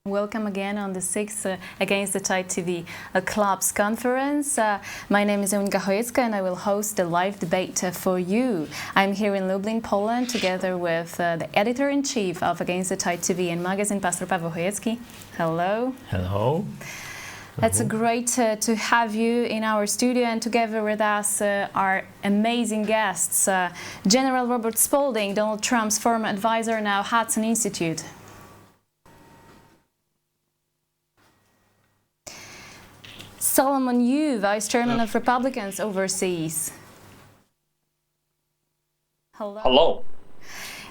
Welcome again on the 6th Against the Tide TV Club's conference. My name is Eunika and I will host the live debate for you. I'm here in Lublin, Poland, together with the editor-in-chief of Against the Tide TV and magazine, Pastor Paweł Chojecki. Hello. Hello. It's great to have you in our studio, and together with us are amazing guests. General Robert Spalding, Donald Trump's former advisor, now Hudson Institute. Solomon Yu, Vice Chairman of Republicans Overseas. Hello. Hello.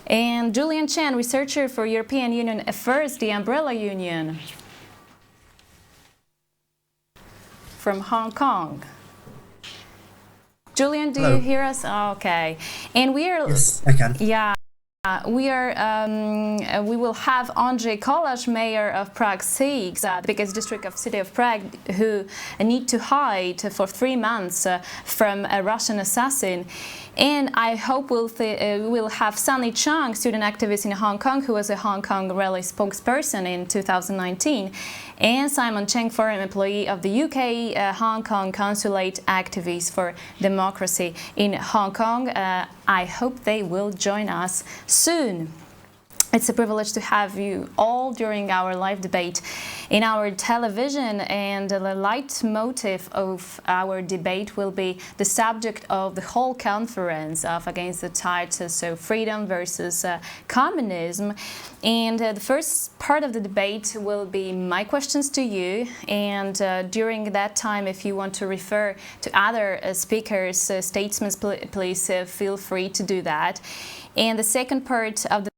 And Julian, Cheng, researcher for European Union Affairs, the Umbrella Union. From Hong Kong. Julian, do you hear us? Okay. And we are... Yes, I can. Yeah. We will have Andrzej Kolarz, mayor of Prague, the biggest district of city of Prague, who need to hide for 3 months from a Russian assassin. And I hope we'll have Sunny Cheung, student activist in Hong Kong, who was a Hong Kong rally spokesperson in 2019, and Simon Cheng, foreign employee of the UK Hong Kong Consulate, activist for democracy in Hong Kong. I hope they will join us soon. It's a privilege to have you all during our live debate in our television, and the leitmotif of our debate will be the subject of the whole conference of Against the Tide, so freedom versus communism. And the first part of the debate will be my questions to you, and during that time, if you want to refer to other speakers, statesmen, please feel free to do that. And the second part of the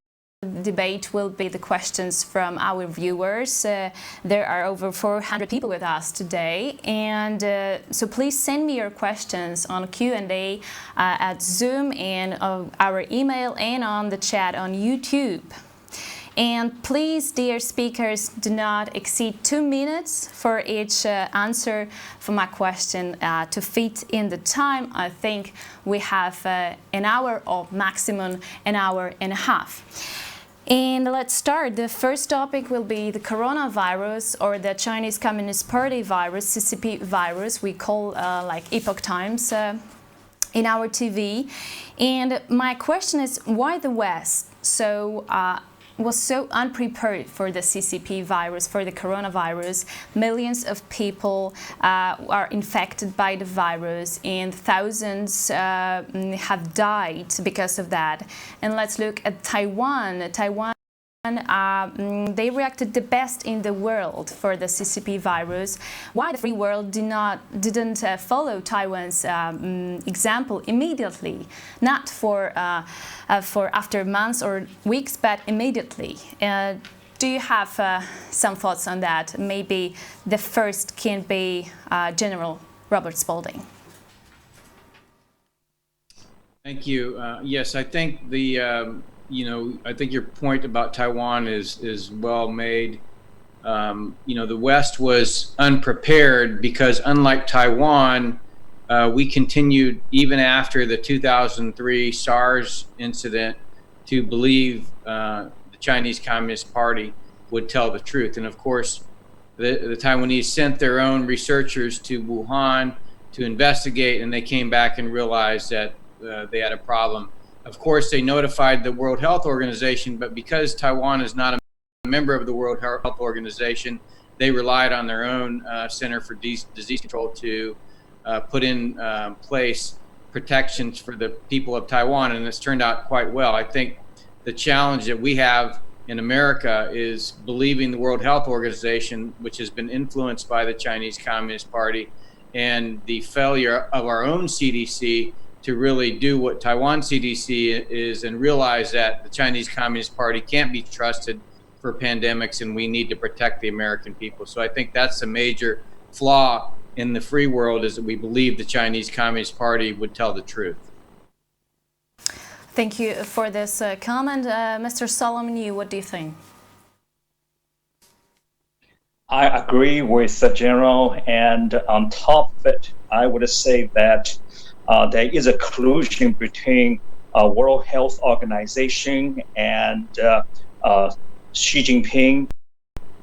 debate will be the questions from our viewers. There are over 400 people with us today, and so please send me your questions on Q&A at Zoom and our email and on the chat on YouTube. And please, dear speakers, do not exceed 2 minutes for each answer for my question to fit in the time. I think we have an hour or maximum an hour and a half. And let's start. The first topic will be the coronavirus, or the Chinese Communist Party virus, CCP virus, we call like Epoch Times in our TV. And my question is, why the West was so unprepared for the CCP virus, for the coronavirus? Millions of people are infected by the virus, and thousands have died because of that. And let's look at Taiwan. They reacted the best in the world for the CCP virus. Why the free world didn't follow Taiwan's example immediately? Not for after months or weeks, but immediately. Do you have some thoughts on that? Maybe the first can be General Robert Spalding. Thank you. Yes, I think I think your point about Taiwan is well made. The West was unprepared because, unlike Taiwan, we continued even after the 2003 SARS incident to believe the Chinese Communist Party would tell the truth. And of course, the Taiwanese sent their own researchers to Wuhan to investigate, and they came back and realized that they had a problem. Of course, they notified the World Health Organization, but because Taiwan is not a member of the World Health Organization, they relied on their own Center for Disease Control to put in place protections for the people of Taiwan, and it's turned out quite well. I think the challenge that we have in America is believing the World Health Organization, which has been influenced by the Chinese Communist Party, and the failure of our own CDC to really do what Taiwan CDC is and realize that the Chinese Communist Party can't be trusted for pandemics, and we need to protect the American people. So I think that's a major flaw in the free world, is that we believe the Chinese Communist Party would tell the truth. Thank you for this comment. Mr. Solomon Yu, what do you think? I agree with the General, and on top of it, I would say that there is a collusion between World Health Organization and Xi Jinping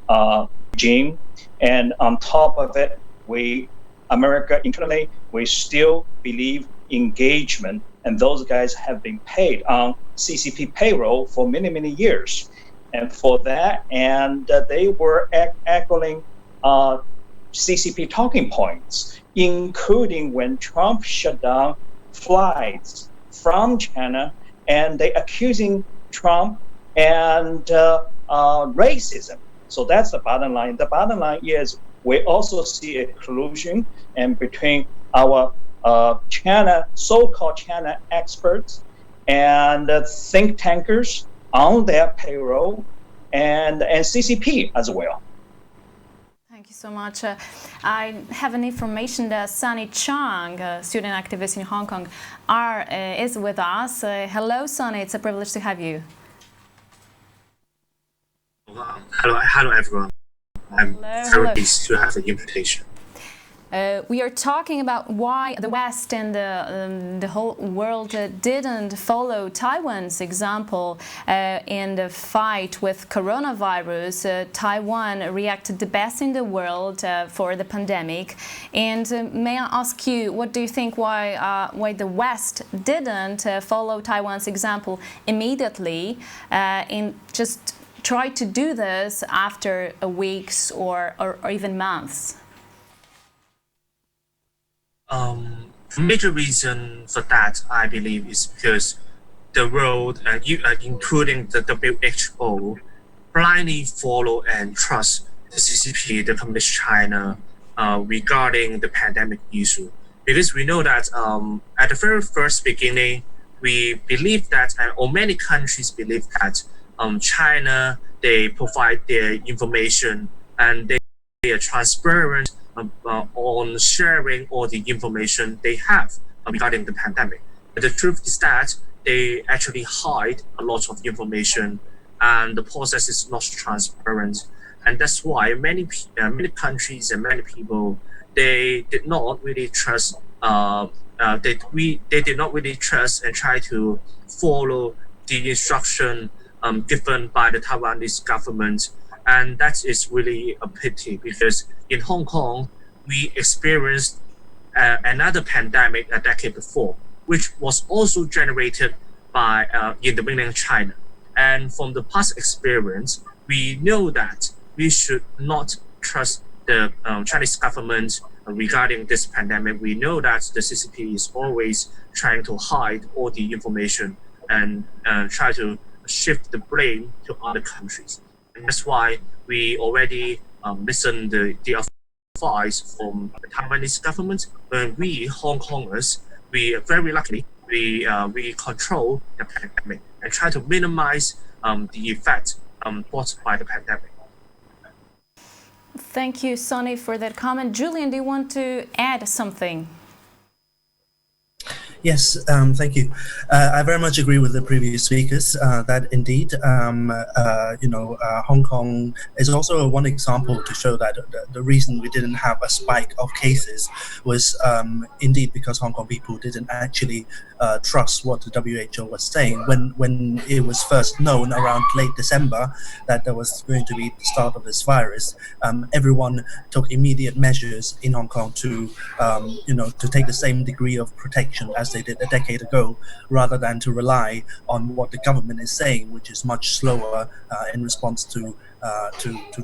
regime. And on top of it, America internally, we still believe engagement, and those guys have been paid on CCP payroll for many, many years. And for that, and they were echoing CCP talking points, including when Trump shut down flights from China, and they accusing Trump and racism. So that's the bottom line. The bottom line is we also see a collusion and between our China, so-called China experts and think tankers on their payroll and CCP as well. Thank you so much. I have an information that Sunny Cheung, a student activist in Hong Kong, is with us. Hello, Sunny. It's a privilege to have you. Hello, everyone. I'm very pleased to have the invitation. We are talking about why the West and the whole world didn't follow Taiwan's example in the fight with coronavirus. Taiwan reacted the best in the world for the pandemic. And may I ask you, what do you think why the West didn't follow Taiwan's example immediately and just try to do this after weeks or even months? The major reason for that, I believe, is because the world, including the WHO, blindly follow and trust the CCP, the Communist China, regarding the pandemic issue. Because we know that at the very first beginning, we believe that, or many countries believe that, China, they provide their information and they are transparent on sharing all the information they have regarding the pandemic. But the truth is that they actually hide a lot of information and the process is not transparent. And that's why many countries and many people, they did not really trust, they did not really trust and try to follow the instruction given by the Taiwanese government. And that is really a pity because in Hong Kong, we experienced another pandemic a decade before, which was also generated by in the mainland China. And from the past experience, we know that we should not trust the Chinese government regarding this pandemic. We know that the CCP is always trying to hide all the information and try to shift the blame to other countries. And that's why we already listened the advice from the Taiwanese government. When we Hong Kongers, we very luckily we control the pandemic and try to minimize the effect brought by the pandemic. Thank you, Sonny, for that comment. Julian, do you want to add something? Yes, thank you. I very much agree with the previous speakers that indeed, Hong Kong is also one example to show that the reason we didn't have a spike of cases was indeed because Hong Kong people didn't actually trust what the WHO was saying. When it was first known around late December that there was going to be the start of this virus, everyone took immediate measures in Hong Kong to take the same degree of protection as they did a decade ago, rather than to rely on what the government is saying, which is much slower in response to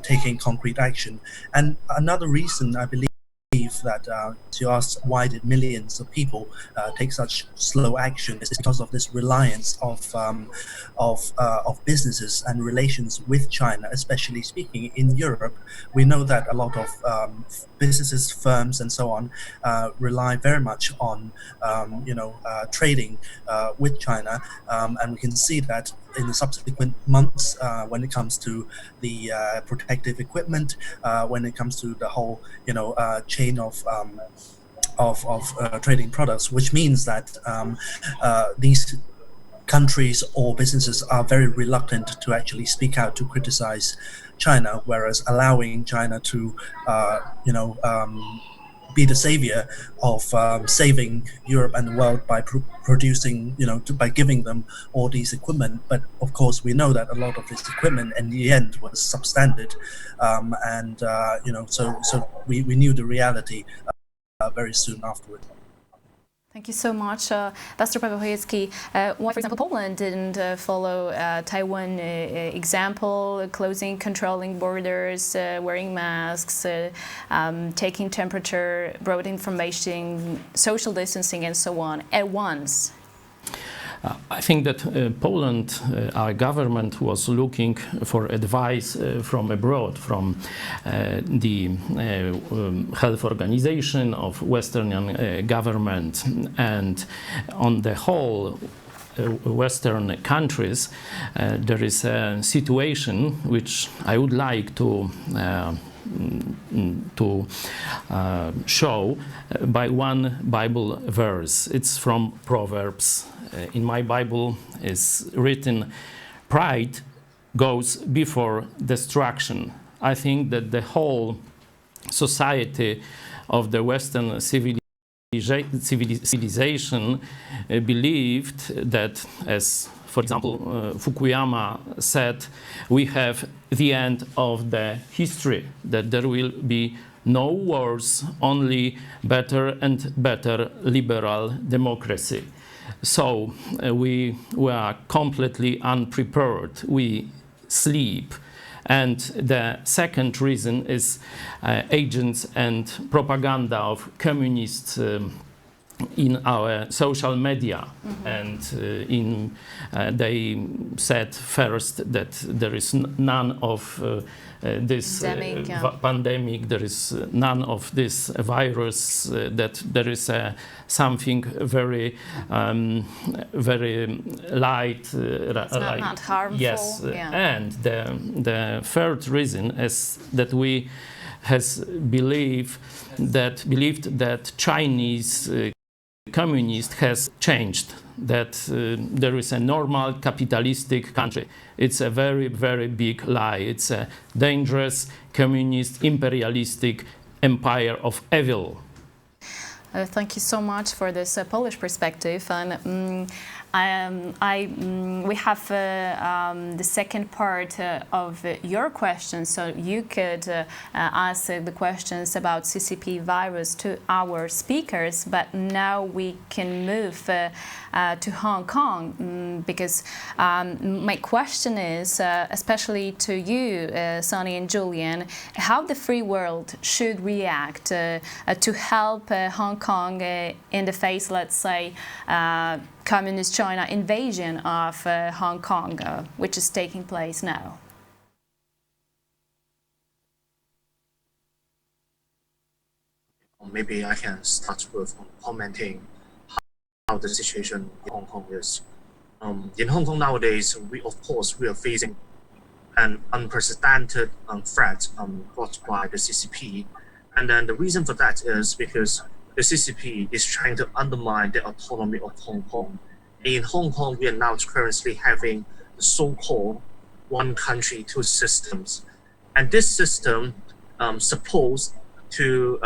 taking concrete action. And another reason I believe that to ask why did millions of people take such slow action is because of this reliance of businesses and relations with China, especially speaking in Europe. We know that a lot of businesses, firms, and so on rely very much on trading with China, and we can see that in the subsequent months when it comes to the protective equipment, when it comes to the whole chain of trading products, which means that these countries or businesses are very reluctant to actually speak out to criticize China, whereas allowing China to be the savior of saving Europe and the world by producing, by giving them all these equipment. But of course, we know that a lot of this equipment in the end was substandard, so we knew the reality very soon afterward. Thank you so much, Pastor Paweł Chojecki. Why, for example, Poland didn't follow Taiwan example, controlling borders, wearing masks, taking temperature, broad information, social distancing, and so on at once? I think that Poland, our government, was looking for advice from abroad, from the Health Organization of Western government, and on the whole Western countries, there is a situation which I would like to show by one Bible verse. It's from Proverbs. In my Bible is written, "Pride goes before destruction." I think that the whole society of the Western civilization believed that, as for example Fukuyama said, we have the end of the history, that there will be no wars, only better and better liberal democracy. So we were completely unprepared. We sleep. And the second reason is agents and propaganda of communists in our social media. And they said first that there is none of this pandemic, there is none of this virus, that there is something very light. It's not harmful. Yes, yeah. And the third reason is that we believed that Chinese communist has changed, that there is a normal capitalistic country. It's a very, very big lie. It's a dangerous communist imperialistic empire of evil. Thank you so much for this Polish perspective, and we have the second part of your question, so you could ask the questions about CCP virus to our speakers, but now we can move to Hong Kong, because my question is, especially to you, Sonny and Julian, how the free world should react to help Hong Kong in the face, let's say, Communist China invasion of Hong Kong, which is taking place now. Maybe I can start with commenting how the situation in Hong Kong is. In Hong Kong nowadays, we are facing an unprecedented threat brought by the CCP, and then the reason for that is because the CCP is trying to undermine the autonomy of Hong Kong. In Hong Kong, we are now currently having the so-called one country, two systems. And this system is supposed to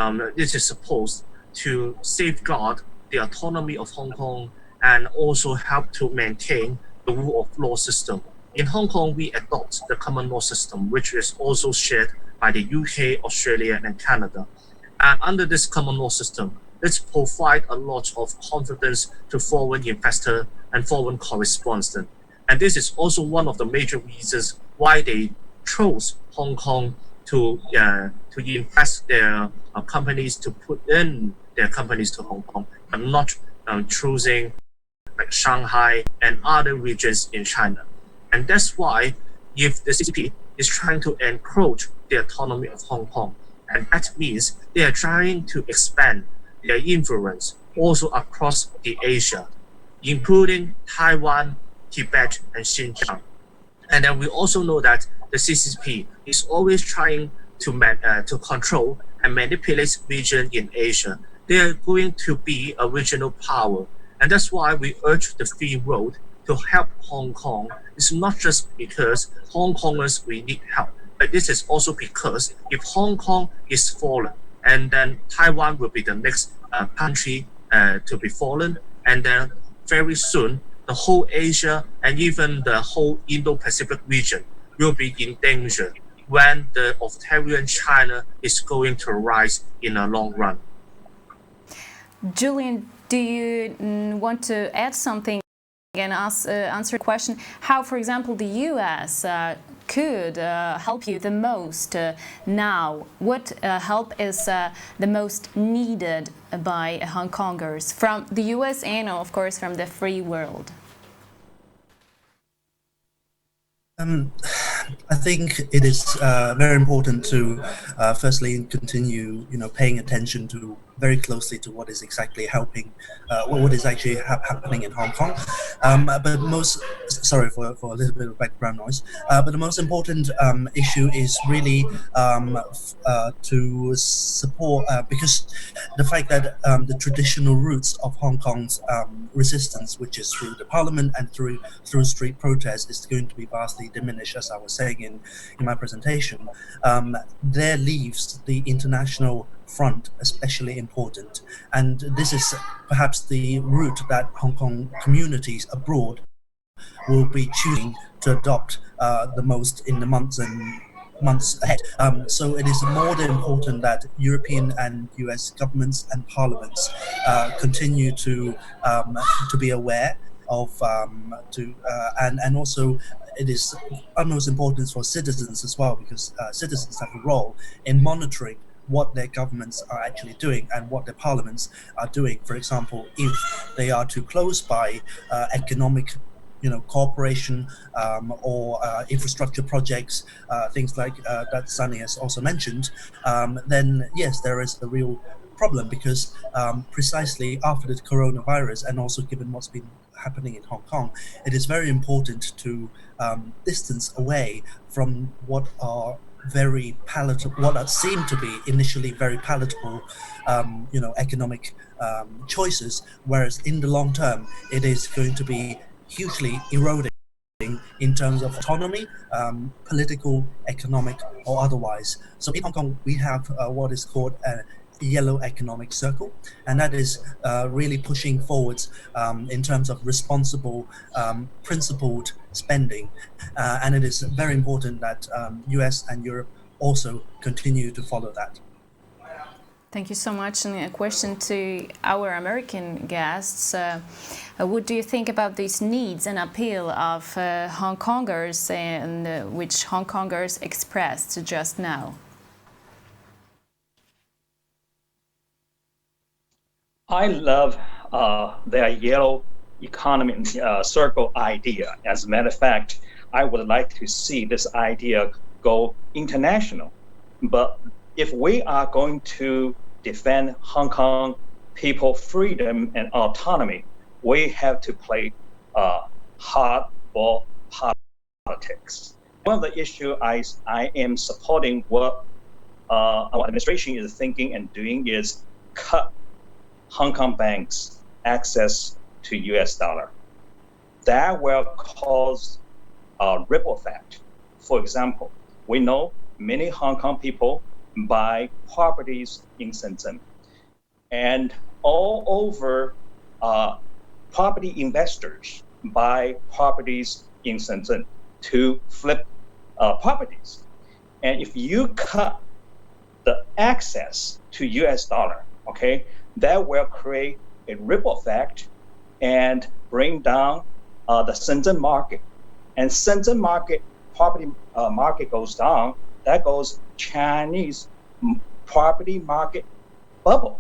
safeguard the autonomy of Hong Kong and also help to maintain the rule of law system. In Hong Kong, we adopt the common law system, which is also shared by the UK, Australia, and Canada. And under this common law system, it provides a lot of confidence to foreign investors and foreign correspondents. And this is also one of the major reasons why they chose Hong Kong to invest their companies, to put in their companies to Hong Kong, but not choosing like Shanghai and other regions in China. And that's why if the CCP is trying to encroach the autonomy of Hong Kong, and that means they are trying to expand their influence also across the Asia, including Taiwan, Tibet, and Xinjiang. And then we also know that the CCP is always trying to control and manipulate region in Asia. They are going to be a regional power. And that's why we urge the free world to help Hong Kong. It's not just because Hong Kongers we need help, but this is also because if Hong Kong is fallen and then Taiwan will be the next country to be fallen, and then very soon the whole Asia and even the whole Indo-Pacific region will be in danger when the authoritarian China is going to rise in the long run. Julian, do you want to add something and answer a question? How, for example, the U.S. Could help you the most now? What help is the most needed by Hong Kongers from the U.S. and, of course, from the free world? I think it is very important to firstly continue, paying attention to very closely to what is exactly helping, what is actually happening in Hong Kong. But sorry for a little bit of background noise. But the most important issue is really to support, because the fact that the traditional roots of Hong Kong's resistance, which is through the parliament and through street protests, is going to be vastly diminished, as I was saying in my presentation. There leaves the international front especially important, and this is perhaps the route that Hong Kong communities abroad will be choosing to adopt the most in the months ahead. So it is more than important that European and US governments and parliaments continue to be aware of and also it is utmost importance for citizens as well, because citizens have a role in monitoring what their governments are actually doing and what their parliaments are doing. For example, if they are too close by economic cooperation or infrastructure projects, things like that Sunny has also mentioned, then yes, there is a real problem, because precisely after the coronavirus and also given what's been happening in Hong Kong, it is very important to distance away from what are very palatable, what seem to be initially very palatable, economic choices, whereas in the long term, it is going to be hugely eroding in terms of autonomy, political, economic, or otherwise. So in Hong Kong, we have what is called a yellow economic circle, and that is really pushing forwards in terms of responsible, principled spending, and it is very important that US and Europe also continue to follow that. Thank you so much. And a question to our American guests. What do you think about these needs and appeal of Hong Kongers, and which Hong Kongers expressed just now? I love their yellow economy circle idea. As a matter of fact, I would like to see this idea go international. But if we are going to defend Hong Kong people freedom and autonomy, we have to play hardball politics. One of the issues I am supporting what our administration is thinking and doing is cut Hong Kong banks' access to US dollar. That will cause a ripple effect. For example, we know many Hong Kong people buy properties in Shenzhen, and all over property investors buy properties in Shenzhen to flip properties. And if you cut the access to US dollar, okay, that will create a ripple effect and bring down the Shenzhen market. And Shenzhen market, property market goes down, that goes Chinese property market bubble.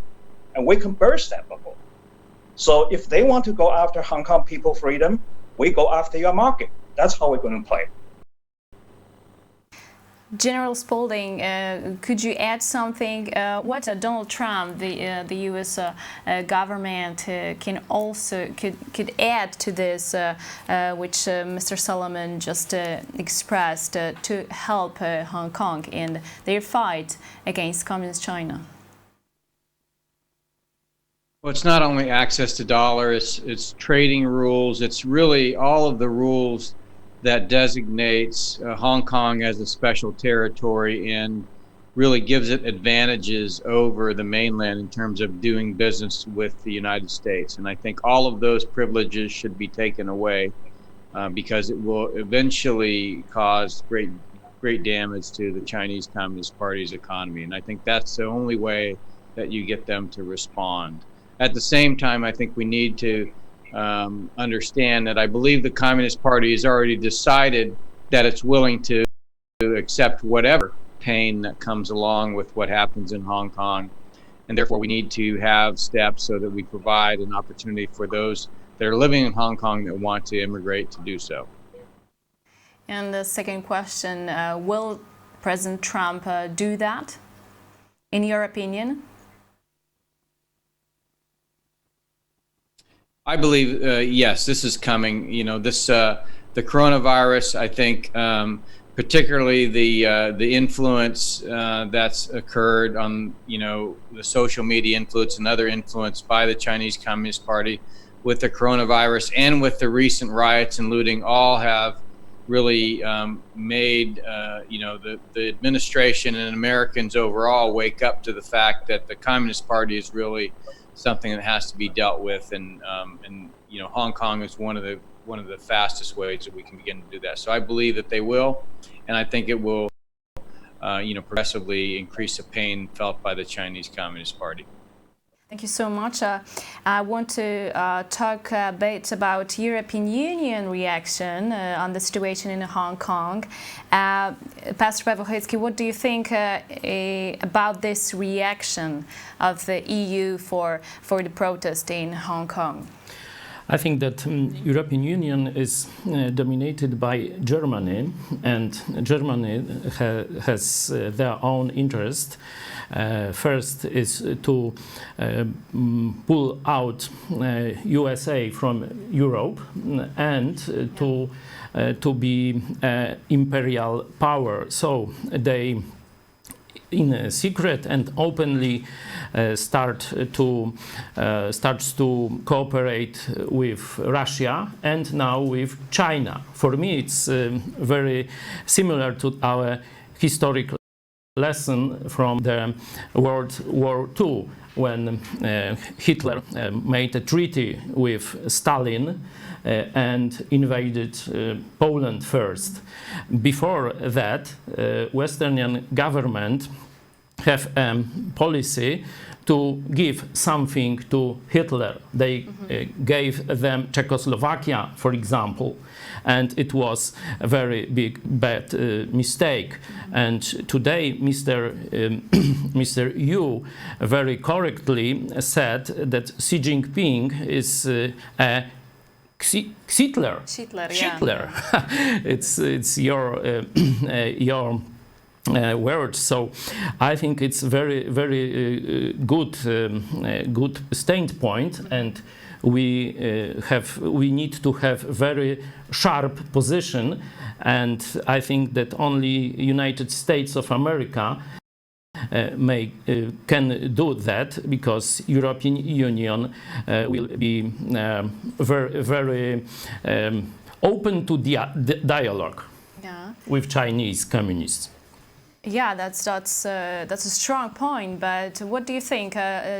And we can burst that bubble. So if they want to go after Hong Kong people freedom, we go after your market. That's how we're going to play. General Spalding, could you add something? What Donald Trump, the U.S. government, could add to this, which Mr. Solomon just expressed, to help Hong Kong in their fight against Communist China? Well, it's not only access to dollar, it's trading rules. It's really all of the rules that designates Hong Kong as a special territory in really gives it advantages over the mainland in terms of doing business with the United States. And I think all of those privileges should be taken away because it will eventually cause great damage to the Chinese Communist Party's economy. And I think that's the only way that you get them to respond. At the same time, I think we need to understand that I believe the Communist Party has already decided that it's willing to accept whatever pain that comes along with what happens in Hong Kong. And therefore, we need to have steps so that we provide an opportunity for those that are living in Hong Kong that want to immigrate to do so. And the second question, will President Trump do that, in your opinion? I believe, yes, this is coming. You know, the coronavirus, I think, particularly the influence that's occurred on, the social media influence and other influence by the Chinese Communist Party with the coronavirus and with the recent riots and looting all have really made, the administration and Americans overall wake up to the fact that the Communist Party is really something that has to be dealt with. And Hong Kong is one of the fastest ways that we can begin to do that. So I believe that they will, and I think it will, progressively increase the pain felt by the Chinese Communist Party. Thank you so much. I want to talk a bit about European Union reaction on the situation in Hong Kong. Pastor Paweł Chojecki, what do you think about this reaction of the EU for the protest in Hong Kong? I think that European Union is dominated by Germany, and Germany has their own interest. First is to pull out USA from Europe and to be imperial power. So they in secret and openly starts to cooperate with Russia and now with China. For me, it's very similar to our historical lesson from the World War II, when Hitler made a treaty with Stalin and invaded Poland first. Before that, Western government have a policy to give something to Hitler. They gave them Czechoslovakia, for example, and it was a very bad mistake. And today, Mr. Yu very correctly said that Xi Jinping is a Hitler. Yeah. It's your words. So I think it's very good standpoint, and we need to have very sharp position, and I think that only United States of America can do that, because European Union will be very open to dialogue with Chinese communists. Yeah, that's a strong point. But what do you think,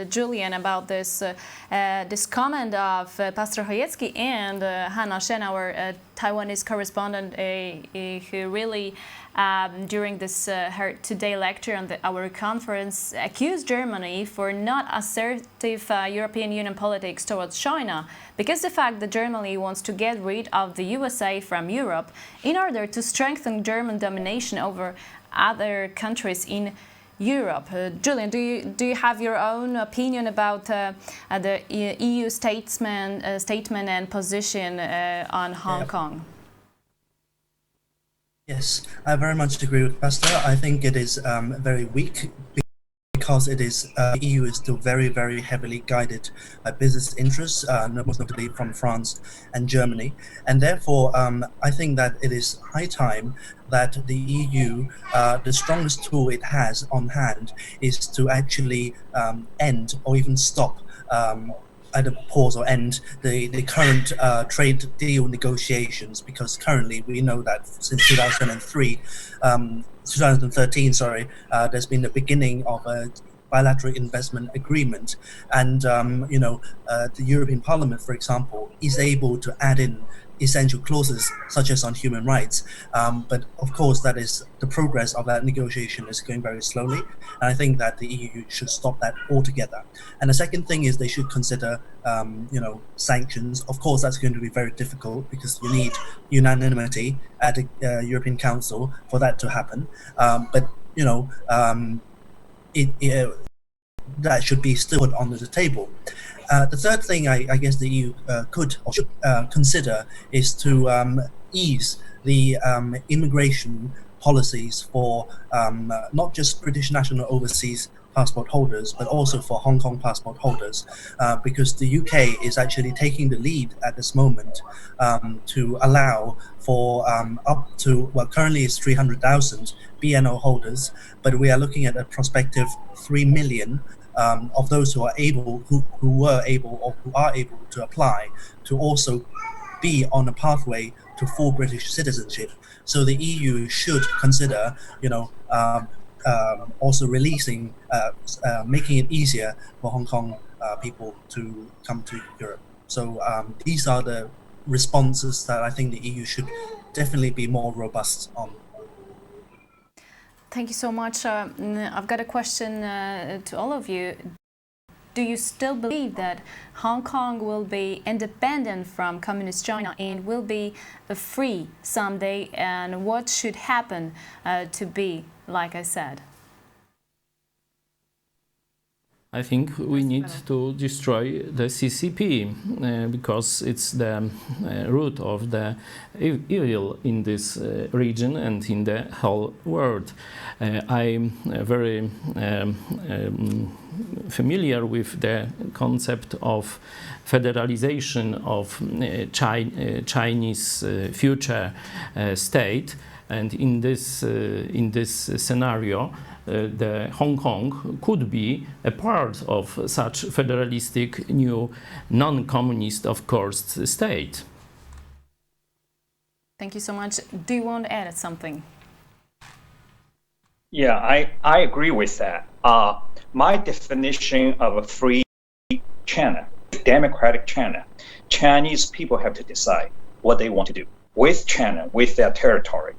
Julian, about this comment of Pastor Chojecki and Hannah Shen, our Taiwanese correspondent, who really, during this her today lecture on our conference, accused Germany for not assertive European Union politics towards China, because the fact that Germany wants to get rid of the USA from Europe in order to strengthen German domination over other countries in Europe. Julian, do you have your own opinion about the EU statement and position on Hong Kong? Yes, I very much agree with Pastor. I think it is very weak, because it is EU is still very, very heavily guided by business interests, most notably from France and Germany. And therefore, I think that it is high time that the EU, the strongest tool it has on hand, is to actually end or even stop, either pause or end the current trade deal negotiations, because currently we know that since 2003, 2013, there's been the beginning of a bilateral investment agreement, and the European Parliament, for example, is able to add in essential clauses such as on human rights. But of course, that is the progress of that negotiation is going very slowly, and I think that the EU should stop that altogether. And the second thing is they should consider, sanctions. Of course, that's going to be very difficult because you need unanimity at the European Council for that to happen. But that should be still put on the table. The third thing I guess the EU could or should consider is to ease the immigration policies for not just British national overseas passport holders, but also for Hong Kong passport holders, because the UK is actually taking the lead at this moment to allow for up to, well, currently it's 300,000 BNO holders, but we are looking at a prospective 3 million of those who are able to apply to also be on a pathway to full British citizenship. So the EU should consider, also releasing, making it easier for Hong Kong people to come to Europe. So these are the responses that I think the EU should definitely be more robust on. Thank you so much. I've got a question to all of you. Do you still believe that Hong Kong will be independent from Communist China and will be free someday? And what should happen to be, like I said? I think we need to destroy the CCP because it's the root of the evil in this region and in the whole world. I'm very familiar with the concept of federalization of Chinese future state, and in this scenario, the Hong Kong could be a part of such federalistic new non-communist, of course, state. Thank you so much. Do you want to add something? Yeah, I agree with that. My definition of a free China, democratic China, Chinese people have to decide what they want to do with China, with their territory.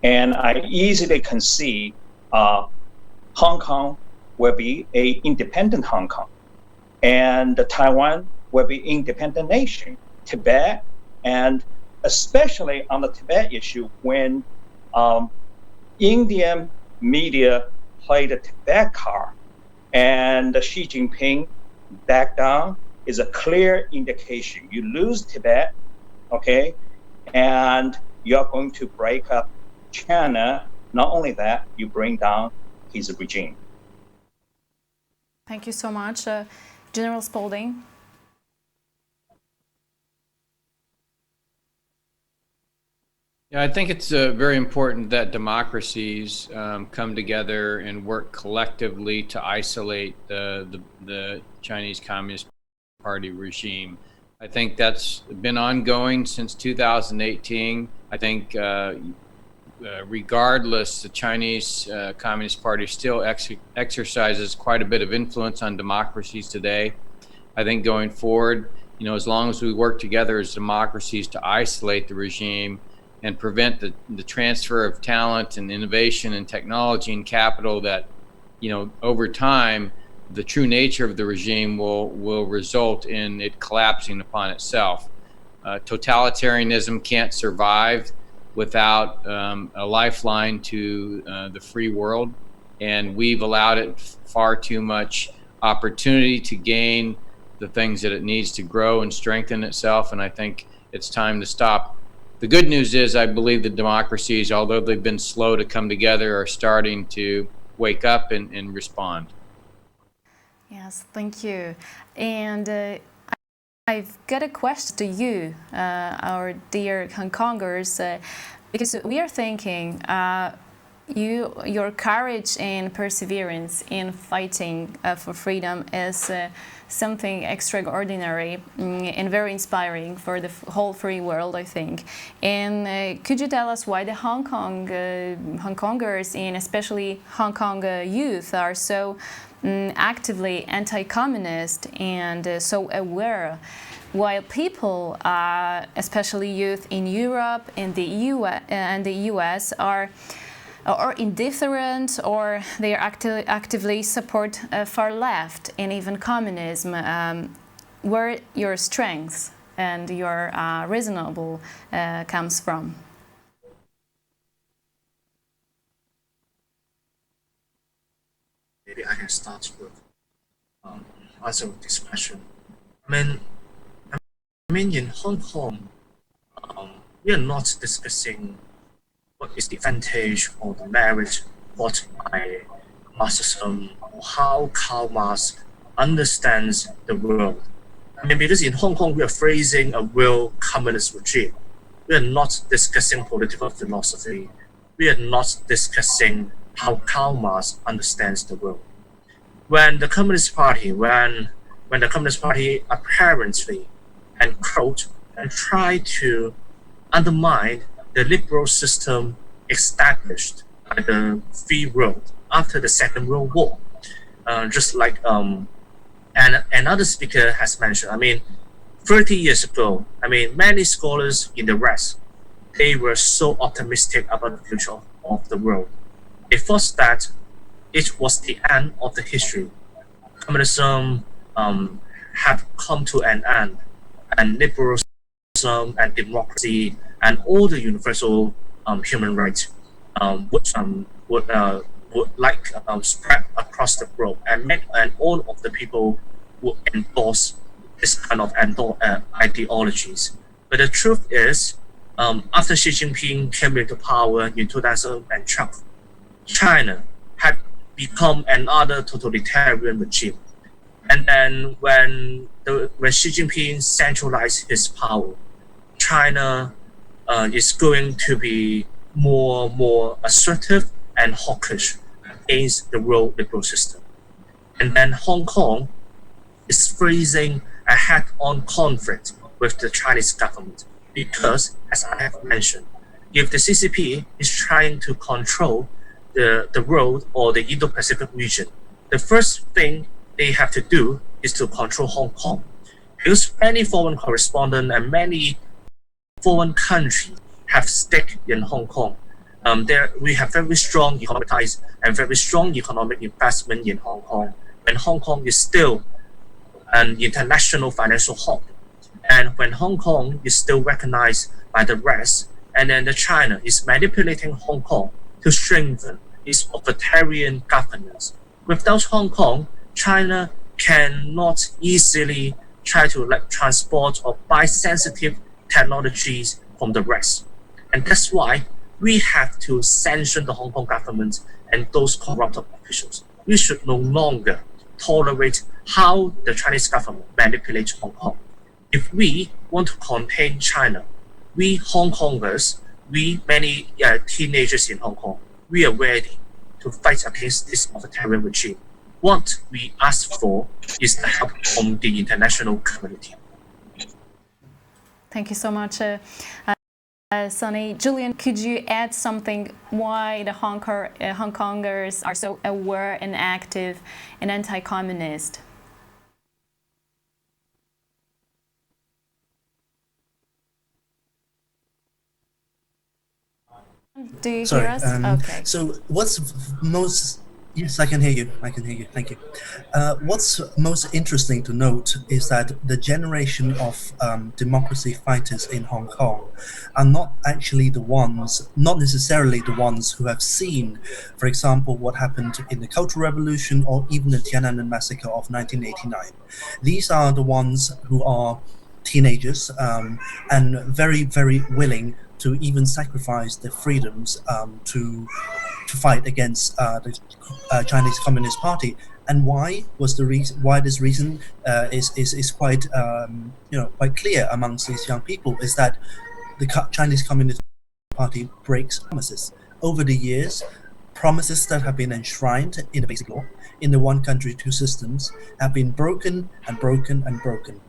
And I easily can see Hong Kong will be an independent Hong Kong, and Taiwan will be independent nation. Tibet, and especially on the Tibet issue, when Indian media played the Tibet card and Xi Jinping backed down, is a clear indication. You lose Tibet, okay, and you're going to break up China. Not only that, you bring down his regime. Thank you so much. General Spalding. Yeah, I think it's very important that democracies come together and work collectively to isolate the Chinese Communist Party regime. I think that's been ongoing since 2018. I think regardless, the Chinese Communist Party still exercises quite a bit of influence on democracies today. I think going forward, as long as we work together as democracies to isolate the regime and prevent the transfer of talent and innovation and technology and capital, that, over time, the true nature of the regime will result in it collapsing upon itself. Totalitarianism can't survive without a lifeline to the free world, and we've allowed it far too much opportunity to gain the things that it needs to grow and strengthen itself, and I think it's time to stop. The good news is I believe the democracies, although they've been slow to come together, are starting to wake up and respond. Yes, thank you. And I've got a question to you, our dear Hong Kongers, because we are thinking, your courage and perseverance in fighting for freedom is something extraordinary and very inspiring for the whole free world, I think. And could you tell us why the Hong Kongers and especially Hong Kong youth are so actively anti-communist and so aware, while people, especially youth in Europe and the US, are indifferent, or they are actively support far left and even communism? Where your strength and your reasonable comes from? Maybe I can start with answering this question. I mean, in Hong Kong, we are not discussing what is the advantage or the merit brought by Marxism, or how Karl Marx understands the world. I mean, because in Hong Kong we are facing a real communist regime. We are not discussing political philosophy. We are not discussing how Karl Marx understands the world. When the Communist Party, when the Communist Party apparently encroached and tried to undermine the liberal system established by the free world after the Second World War, just like and another speaker has mentioned, I mean, 30 years ago, I mean, many scholars in the West, they were so optimistic about the future of the world. They thought that it was the end of the history. Communism had come to an end, and liberalism and democracy and all the universal human rights would spread across the globe, and all of the people would endorse this kind of ideologies. But the truth is, after Xi Jinping came into power in 2012, China had become another totalitarian regime. And then when Xi Jinping centralized his power, China is going to be more assertive and hawkish against the world liberal system. And then Hong Kong is facing a head-on conflict with the Chinese government because, as I have mentioned, if the CCP is trying to control the world or the Indo-Pacific region, the first thing they have to do is to control Hong Kong. Because many foreign correspondents and many foreign countries have stake in Hong Kong. We have very strong economic ties and very strong economic investment in Hong Kong. And Hong Kong is still an international financial hub. And when Hong Kong is still recognized by the West, and then China is manipulating Hong Kong to strengthen its authoritarian governance. Without Hong Kong, China cannot easily try to transport or buy sensitive technologies from the West. And that's why we have to sanction the Hong Kong government and those corrupt officials. We should no longer tolerate how the Chinese government manipulates Hong Kong. If we want to contain China, we Hong Kongers, we many teenagers in Hong Kong, we are ready to fight against this authoritarian regime. What we ask for is the help from the international community. Thank you so much, Sonny. Julian, could you add something why the Hong Kongers are so aware and active and anti-communist? Do you hear us? Okay. So what's most... Yes, I can hear you. I can hear you. Thank you. What's most interesting to note is that the generation of democracy fighters in Hong Kong are not actually the ones, not necessarily the ones who have seen, for example, what happened in the Cultural Revolution or even the Tiananmen Massacre of 1989. These are the ones who are teenagers and very, very willing to even sacrifice their freedoms to fight against the Chinese Communist Party. And why was the reason? Why this reason is quite quite clear amongst these young people is that the Chinese Communist Party breaks promises. Over the years, promises that have been enshrined in the basic law, in the one country, two systems, have been broken and broken and broken.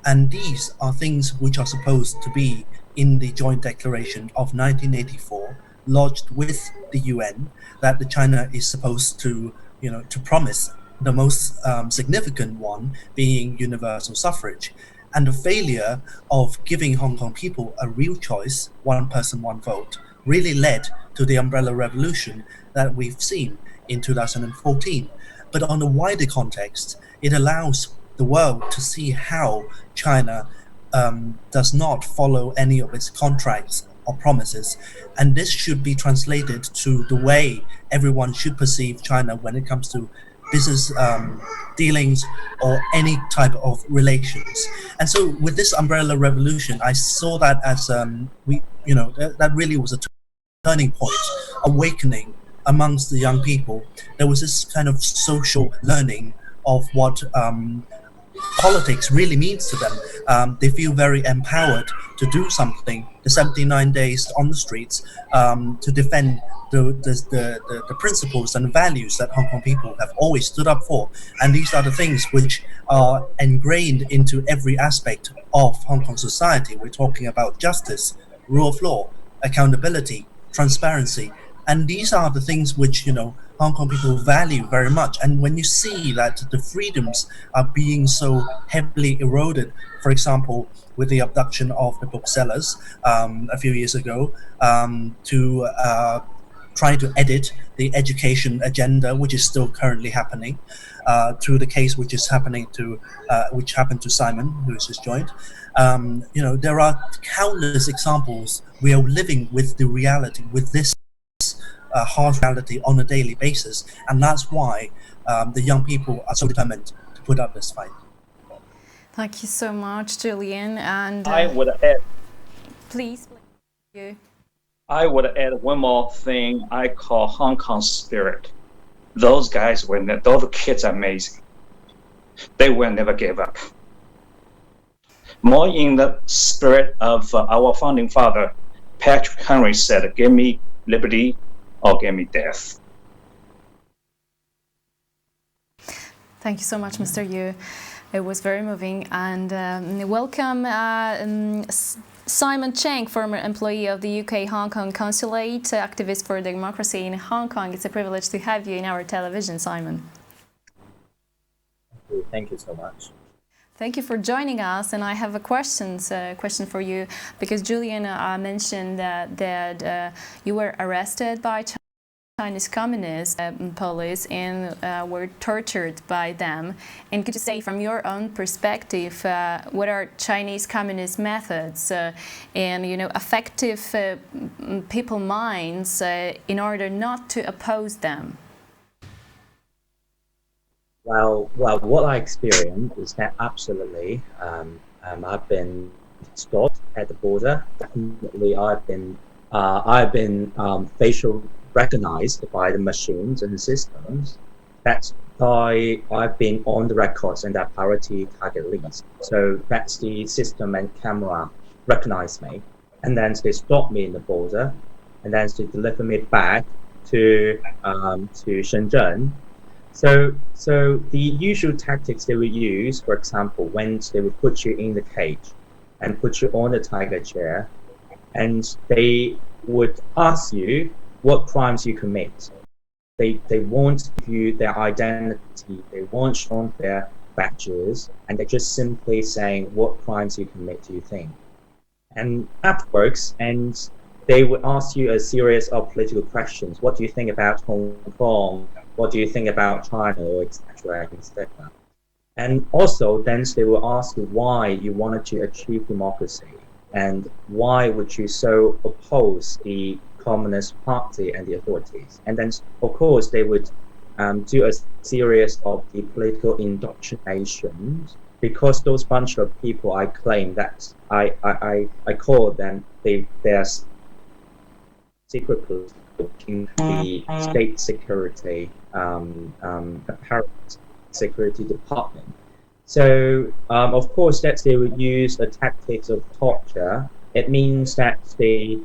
And these are things which are supposed to be in the Joint Declaration of 1984, lodged with the UN, that the China is supposed to, to promise, the most significant one being universal suffrage. And the failure of giving Hong Kong people a real choice, one person, one vote, really led to the Umbrella Revolution that we've seen in 2014. But on a wider context, it allows the world to see how China does not follow any of its contracts or promises. And this should be translated to the way everyone should perceive China when it comes to business dealings or any type of relations. And so with this Umbrella Revolution, I saw that as that really was a turning point, awakening amongst the young people. There was this kind of social learning of what politics really means to them. They feel very empowered to do something. The 79 days on the streets to defend the principles and values that Hong Kong people have always stood up for. And these are the things which are ingrained into every aspect of Hong Kong society. We're talking about justice, rule of law, accountability, transparency. And these are the things which, Hong Kong people value very much. And when you see that the freedoms are being so heavily eroded, for example, with the abduction of the booksellers a few years ago, to try to edit the education agenda, which is still currently happening, through the case which is happening which happened to Simon, who has just joined. There are countless examples. We are living with the reality, with this harsh reality on a daily basis, and that's why the young people are so determined to put up this fight. Thank you so much, Julian. And I would add. Please. You. I would add one more thing I call Hong Kong spirit. Those guys those kids are amazing. They will never give up. More in the spirit of our founding father, Patrick Henry said, "Give me liberty or give me death." Thank you so much, Mr. Yu. It was very moving. And welcome Simon Cheng, former employee of the UK Hong Kong Consulate, activist for democracy in Hong Kong. It's a privilege to have you in our television, Simon. Thank you so much. Thank you for joining us, and I have a question for you, because Julian mentioned that you were arrested by Chinese Communist police and were tortured by them. And could you say, from your own perspective, what are Chinese Communist methods and effective people minds in order not to oppose them? Well, what I experienced is that absolutely, I've been stopped at the border. Definitely, I've been facial recognized by the machines and the systems. That's why I've been on the records and that priority target list. So that's the system and camera recognize me, and then they stop me in the border, and then they deliver me back to Shenzhen. So the usual tactics they would use, for example, when they would put you in the cage and put you on the tiger chair, and they would ask you what crimes you commit. They won't give you their identity, they won't show their badges, and they're just simply saying what crimes you commit, do you think? And that works, and they would ask you a series of political questions. What do you think about Hong Kong? What do you think about China, or etc., etc. And also, then they will ask you why you wanted to achieve democracy, and why would you so oppose the Communist Party and the authorities. And then, of course, they would do a series of the political indoctrination, because those bunch of people, I claim that I call them, they're secretly in the state security apparent security department. So of course that they would use the tactics of torture It means that they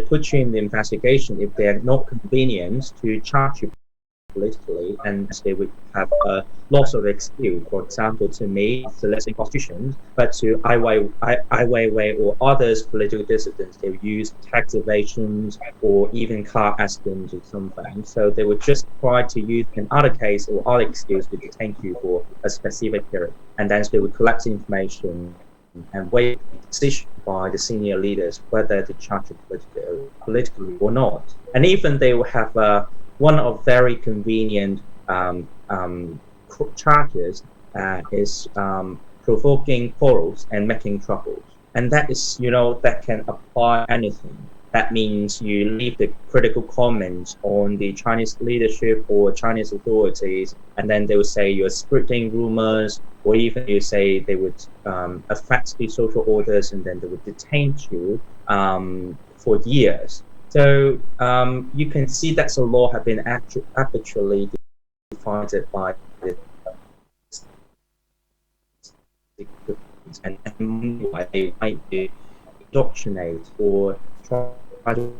put you in the investigation if they're not convenient to charge you politically, and they would have lots of excuse. For example, to me, the less prostitution, but to Ai Weiwei or others political dissidents, they would use tax evasions or even car accidents or something. So they would just try to use another case or other excuse to detain you for a specific period, and then they would collect information and wait for the decision by the senior leaders whether to charge you politically or not. And even they will have one of very convenient charges is provoking quarrels and making troubles. And that is, that can apply anything. That means you leave the critical comments on the Chinese leadership or Chinese authorities, and then they will say you're spreading rumors, or even you say they would affect the social orders, and then they would detain you for years. So you can see that the law have been actually defined by the and why they might indoctrinate or try to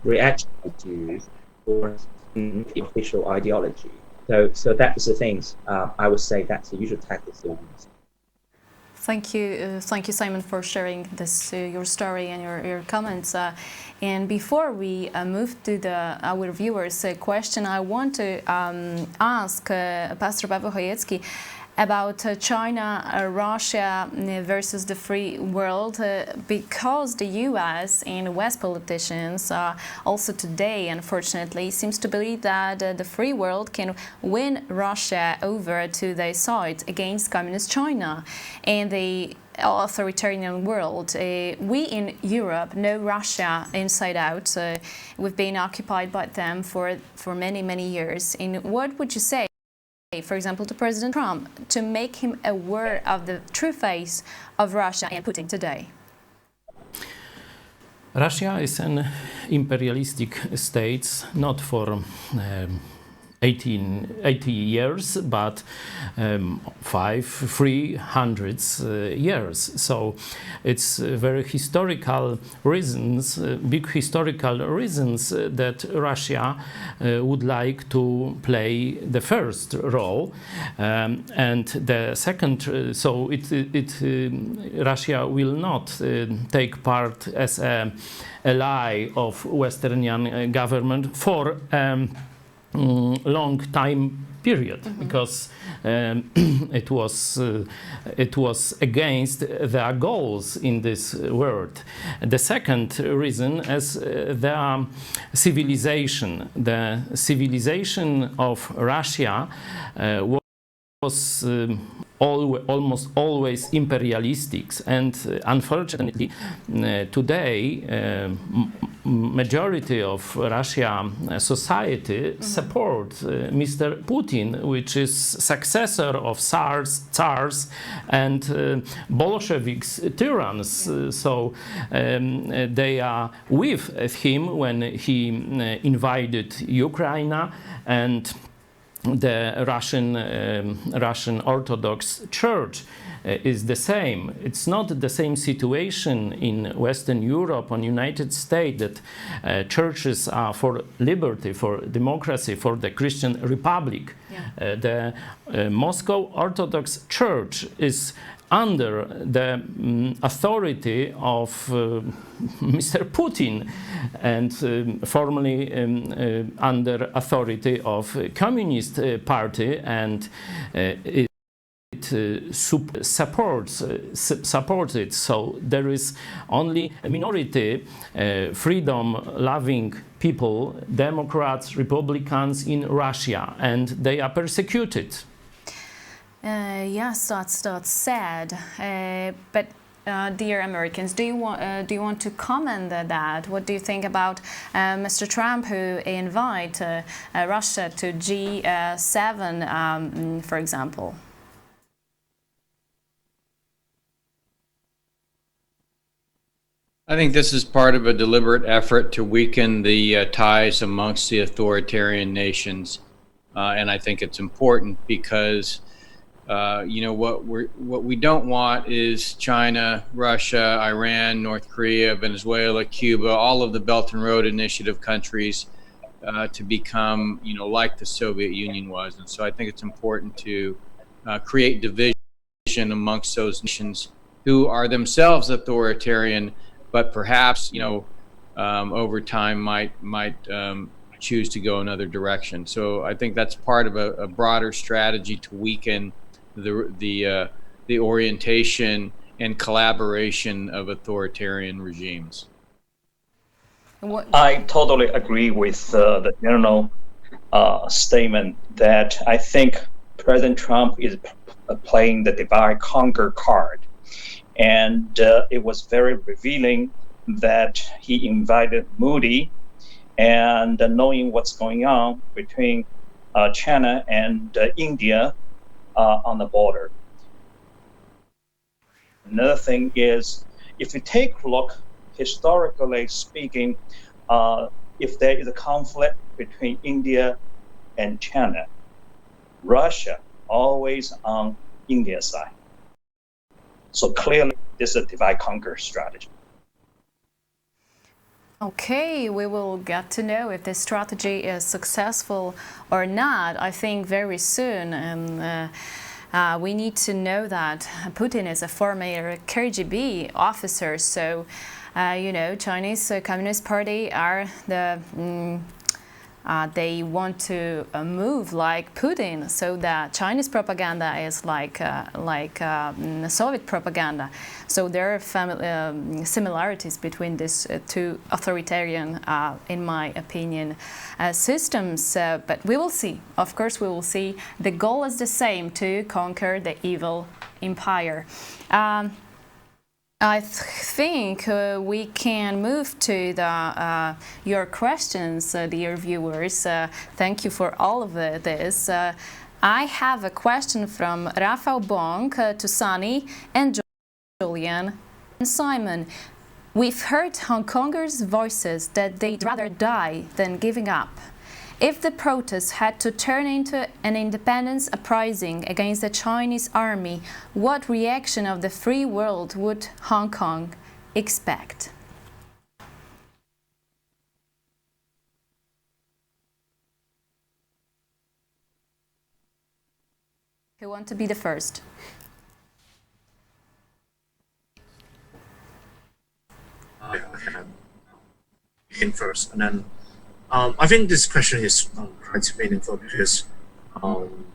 react to or the official ideology. So that is the things I would say that's the usual tactics they use. Thank you, Simon, for sharing this your story and your comments. And before we move to our viewers' question, I want to ask Pastor Paweł Chojecki about China, Russia versus the free world, because the U.S. and West politicians also today, unfortunately, seems to believe that the free world can win Russia over to their side against communist China and the authoritarian world. We in Europe know Russia inside out. We've been occupied by them for many, many years. And what would you say, for example, to President Trump, to make him aware of the true face of Russia and Putin today? Russia is an imperialistic state, not for 80 years, but 300 years. So it's very historical reasons, big historical reasons that Russia would like to play the first role, and the second. So Russia will not take part as an ally of Western government for long time period, because it was against their goals in this world. The second reason is the civilization. The civilization of Russia was almost always imperialistic, and unfortunately today majority of Russia society support Mr. Putin, which is successor of Tsars and Bolsheviks tyranns. So they are with him when he invaded Ukraine, and the Russian Orthodox Church is the same. It's not the same situation in Western Europe or United States, that churches are for liberty, for democracy, for the Christian Republic. Yeah. The Moscow Orthodox Church is under the authority of Mr. Putin, and formerly under authority of Communist Party, and it supports it. So there is only a minority freedom-loving people, Democrats, Republicans in Russia, and they are persecuted. Yes, that's sad. But dear Americans, do you want to comment on that? What do you think about Mr. Trump, who invite Russia to G7, for example? I think this is part of a deliberate effort to weaken the ties amongst the authoritarian nations, and I think it's important because What we don't want is China, Russia, Iran, North Korea, Venezuela, Cuba, all of the Belt and Road Initiative countries to become, like the Soviet Union was. And so I think it's important to create division amongst those nations who are themselves authoritarian, but perhaps, over time might choose to go another direction. So I think that's part of a broader strategy to weaken the orientation and collaboration of authoritarian regimes. I totally agree with the general statement that I think President Trump is playing the divide conquer card. And it was very revealing that he invited Moody, and knowing what's going on between China and India on the border. Another thing is, if you take a look, historically speaking, if there is a conflict between India and China, Russia always on India's side. So clearly, this is a divide-conquer strategy. Okay, we will get to know if this strategy is successful or not, I think, very soon. And we need to know that Putin is a former KGB officer, so Chinese Communist Party are they want to move like Putin, so that Chinese propaganda is like Soviet propaganda. So there are similarities between these two authoritarian, in my opinion, systems. But we will see. Of course, we will see. The goal is the same: to conquer the evil empire. I think we can move to your questions, dear viewers. Thank you for all of this. I have a question from Rafael Bong to Sunny and Julian and Simon. We've heard Hong Kongers' voices that they'd rather die than giving up. If the protests had to turn into an independence uprising against the Chinese army, what reaction of the free world would Hong Kong expect? Who wants to be the first? I can begin first, and then I think this question is quite meaningful because, on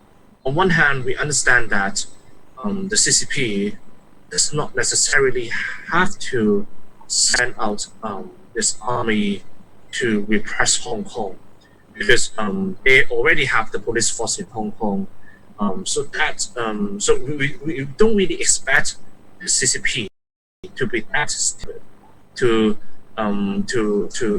one hand, we understand that the CCP does not necessarily have to send out this army to repress Hong Kong, because they already have the police force in Hong Kong. So we don't really expect the CCP to be that stupid to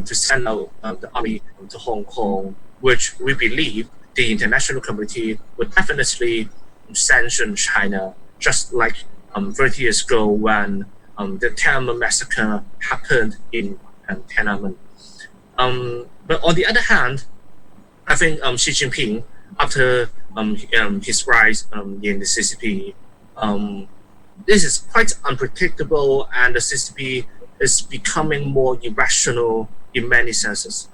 send out the army to Hong Kong, which we believe the international community would definitely sanction China, just like 30 years ago when the Tiananmen massacre happened in Tiananmen. But on the other hand, I think Xi Jinping, after his rise in the CCP, this is quite unpredictable, and the CCP is becoming more irrational in many senses.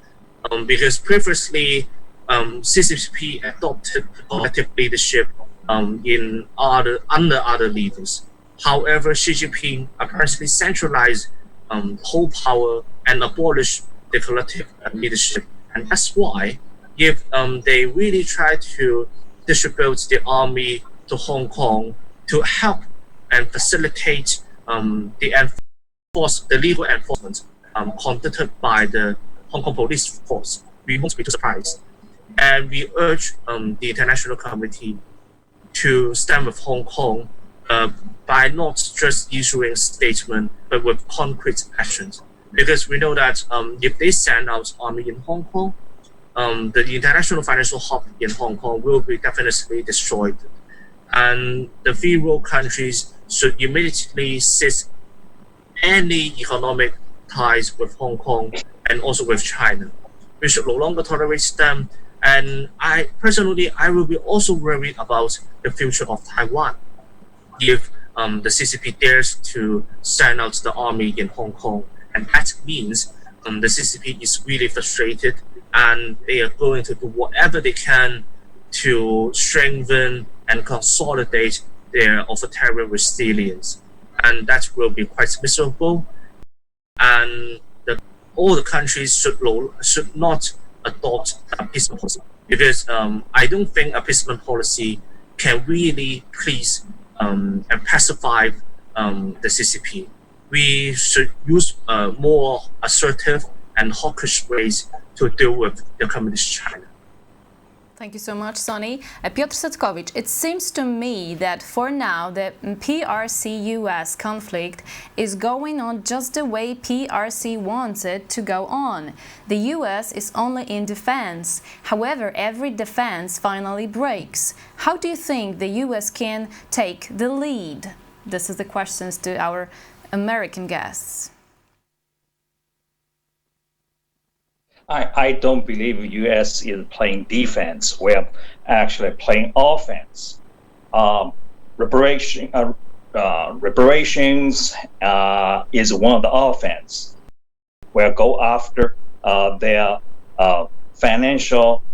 Because previously, CCP adopted collective leadership under other leaders. However, Xi Jinping apparently centralized whole power and abolished the collective leadership. And that's why, if they really try to distribute the to Hong Kong to help and facilitate the legal enforcement conducted by the Hong Kong police force, we won't be too surprised. And we urge the international community to stand with Hong Kong by not just issuing statements, but with concrete actions. Because we know that if they send out army in Hong Kong, the international financial hub in Hong Kong will be definitely destroyed. And the free world countries should immediately cease any economic ties with Hong Kong and also with China. We should no longer tolerate them And I personally, I will be also worried about the future of Taiwan. If the CCP dares to send out the army in Hong Kong, and that means the CCP is really frustrated, and they are going to do whatever they can to strengthen and consolidate their authoritarian resilience, and that will be quite miserable. And all the countries should not adopt appeasement policy, because I don't think appeasement policy can really please and pacify the CCP. We should use more assertive and hawkish ways to deal with the communist China. Thank you so much, Sonny. Piotr Setkowicz, it seems to me that for now the PRC-US conflict is going on just the way PRC wants it to go on. The US is only in defense. However, every defense finally breaks. How do you think the US can take the lead? This is the questions to our American guests. I don't believe the U.S. is playing defense. We're actually playing offense. Reparations is one of the offense. We'll go after their financial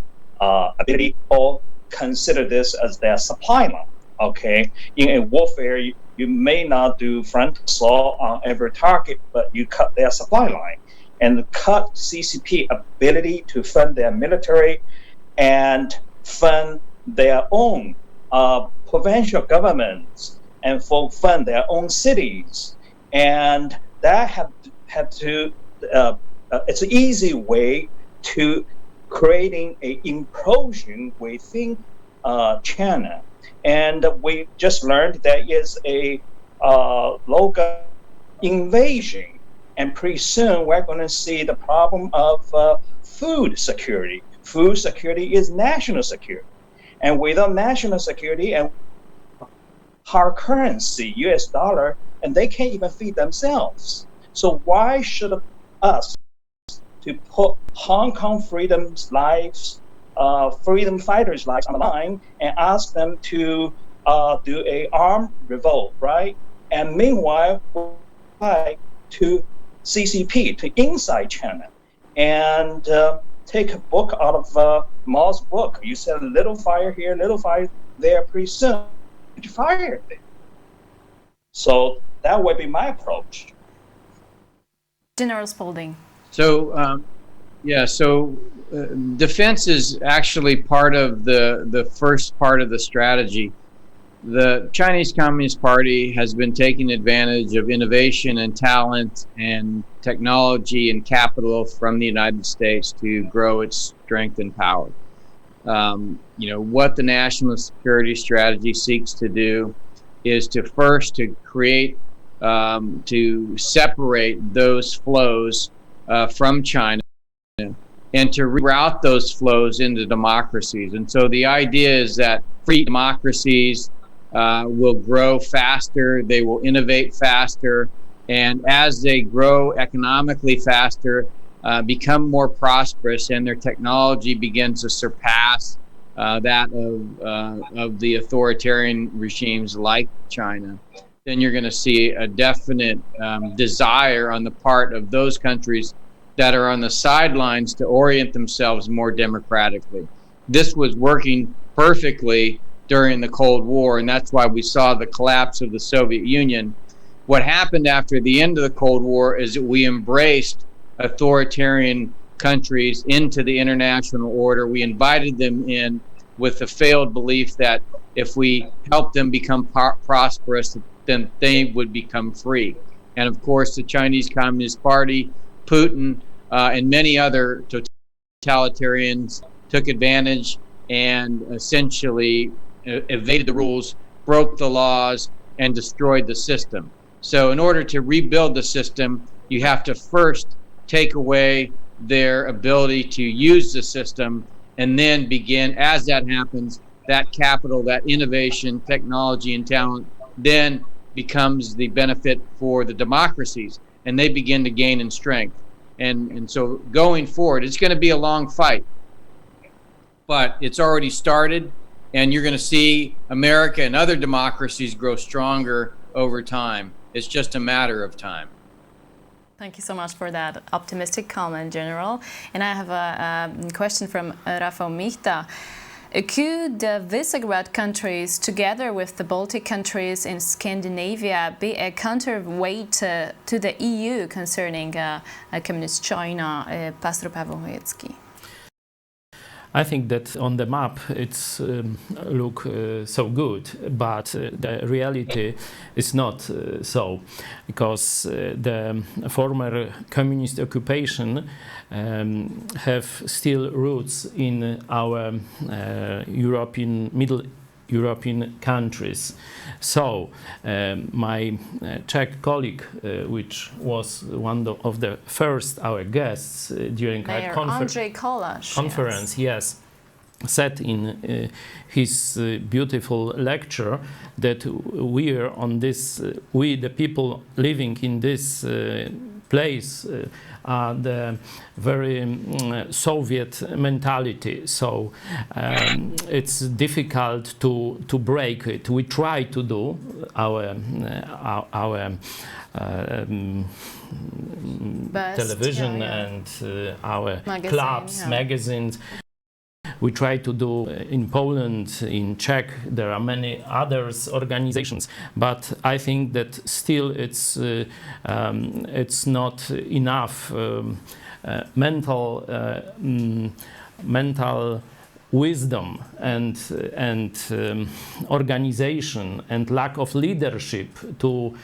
ability, or consider this as their supply line. Okay, in a warfare, you may not do front assault on every target, but you cut their supply line and cut CCP ability to fund their military and fund their own provincial governments and fund their own cities. And that have to, it's an easy way to creating an implosion within China. And we just learned there is a local invasion. And pretty soon, we're going to see the problem of food security. Food security is national security. And without national security and hard currency, US dollar, and they can't even feed themselves. So why should us to put Hong Kong freedom's lives, freedom fighters' lives on the line and ask them to do a armed revolt, right? And meanwhile, to CCP, to inside China, and take a book out of Mao's book. You said little fire here, little fire there, pretty soon fire there. So that would be my approach. General Spalding. So, defense is actually part of the first part of the strategy. The Chinese Communist Party has been taking advantage of innovation and talent and technology and capital from the United States to grow its strength and power. What the national security strategy seeks to do is to create, to separate those flows from China and to reroute those flows into democracies. And so the idea is that free democracies will grow faster, they will innovate faster, and as they grow economically faster, become more prosperous, and their technology begins to surpass that of the authoritarian regimes like China, then you're going to see a definite desire on the part of those countries that are on the sidelines to orient themselves more democratically. This was working perfectly during the Cold War, and that's why we saw the collapse of the Soviet Union. What happened after the end of the Cold War is that we embraced authoritarian countries into the international order. We invited them in with the failed belief that if we helped them become prosperous, then they would become free. And of course, the Chinese Communist Party, Putin, and many other totalitarians took advantage and essentially evaded the rules, broke the laws, and destroyed the system. So in order to rebuild the system, you have to first take away their ability to use the system, and then begin, as that happens, that capital, that innovation, technology, and talent then becomes the benefit for the democracies, and they begin to gain in strength. And so going forward, it's going to be a long fight. but it's already started, and you're going to see America and other democracies grow stronger over time. It's just a matter of time. Thank you so much for that optimistic comment, General. And I have a question from Rafał Michta. Could the Visegrad countries, together with the Baltic countries in Scandinavia, be a counterweight to the EU concerning communist China? Pastor Paweł Chojecki. I think that on the map it's look so good, but the reality is not so, because the former communist occupation have still roots in our Middle European countries. So my Czech colleague, which was one of the first our guests during our conference, yes, said in his beautiful lecture that we the people living in this place are the very Soviet mentality. So it's difficult to break it. We try to do our television and our clubs, magazines. We try to do in Poland, in Czech, there are many others organizations, but I think that still it's not enough mental wisdom and organization and lack of leadership to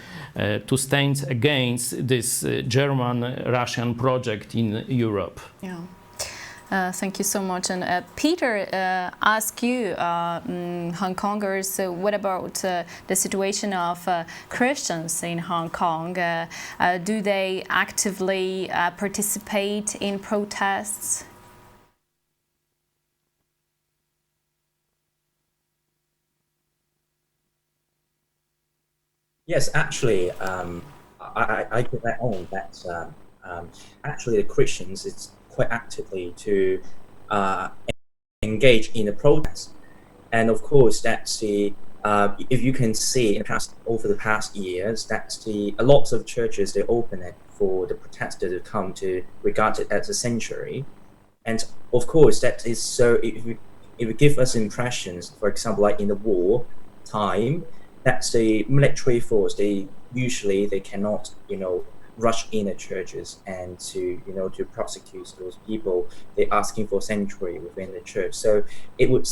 stand against this German-Russian project in Europe. Yeah. Thank you so much. And Peter asked you, Hong Kongers, what about the situation of Christians in Hong Kong? Do they actively participate in protests? Yes, actually, I could add on that actually the Christians, it's quite actively to engage in the protest, and of course that's the if you can see over the past years, that's a lot of churches, they open it for the protesters to come to regard it as a sanctuary, and of course that is so. If it give us impressions, for example, like in the war time, that's the military force. They cannot rush in the churches and to prosecute those people. They're asking for sanctuary within the church. So it would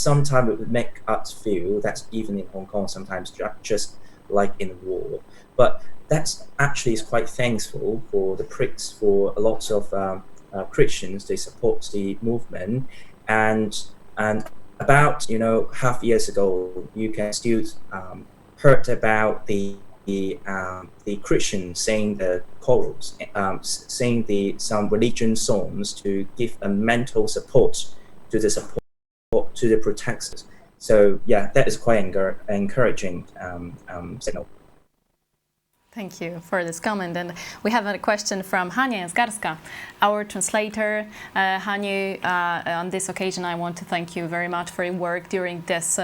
make us feel that even in Hong Kong, sometimes just like in war. But that's actually is quite thankful for the priests, for a lot of Christians. They support the movement, and about half years ago, you can still heard about the Christians saying the chorals, saying some religion songs to give a mental support to the protesters. So yeah, that is quite encouraging signal. Thank you for this comment. And we have a question from Hania Zgarska, our translator. Hania, on this occasion, I want to thank you very much for your work during this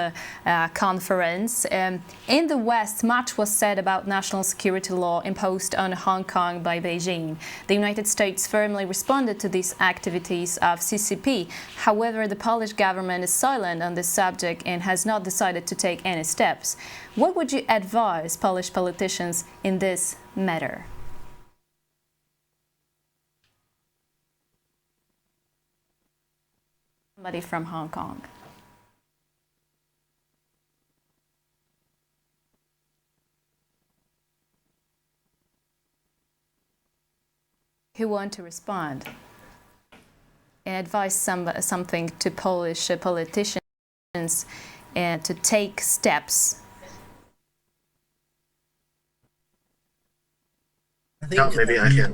conference. In the West, much was said about national security law imposed on Hong Kong by Beijing. The United States firmly responded to these activities of CCP. However, the Polish government is silent on this subject and has not decided to take any steps. What would you advise Polish politicians in this matter? Somebody from Hong Kong. Who want to respond and advise something to Polish politicians and to take steps? Yeah, maybe I can.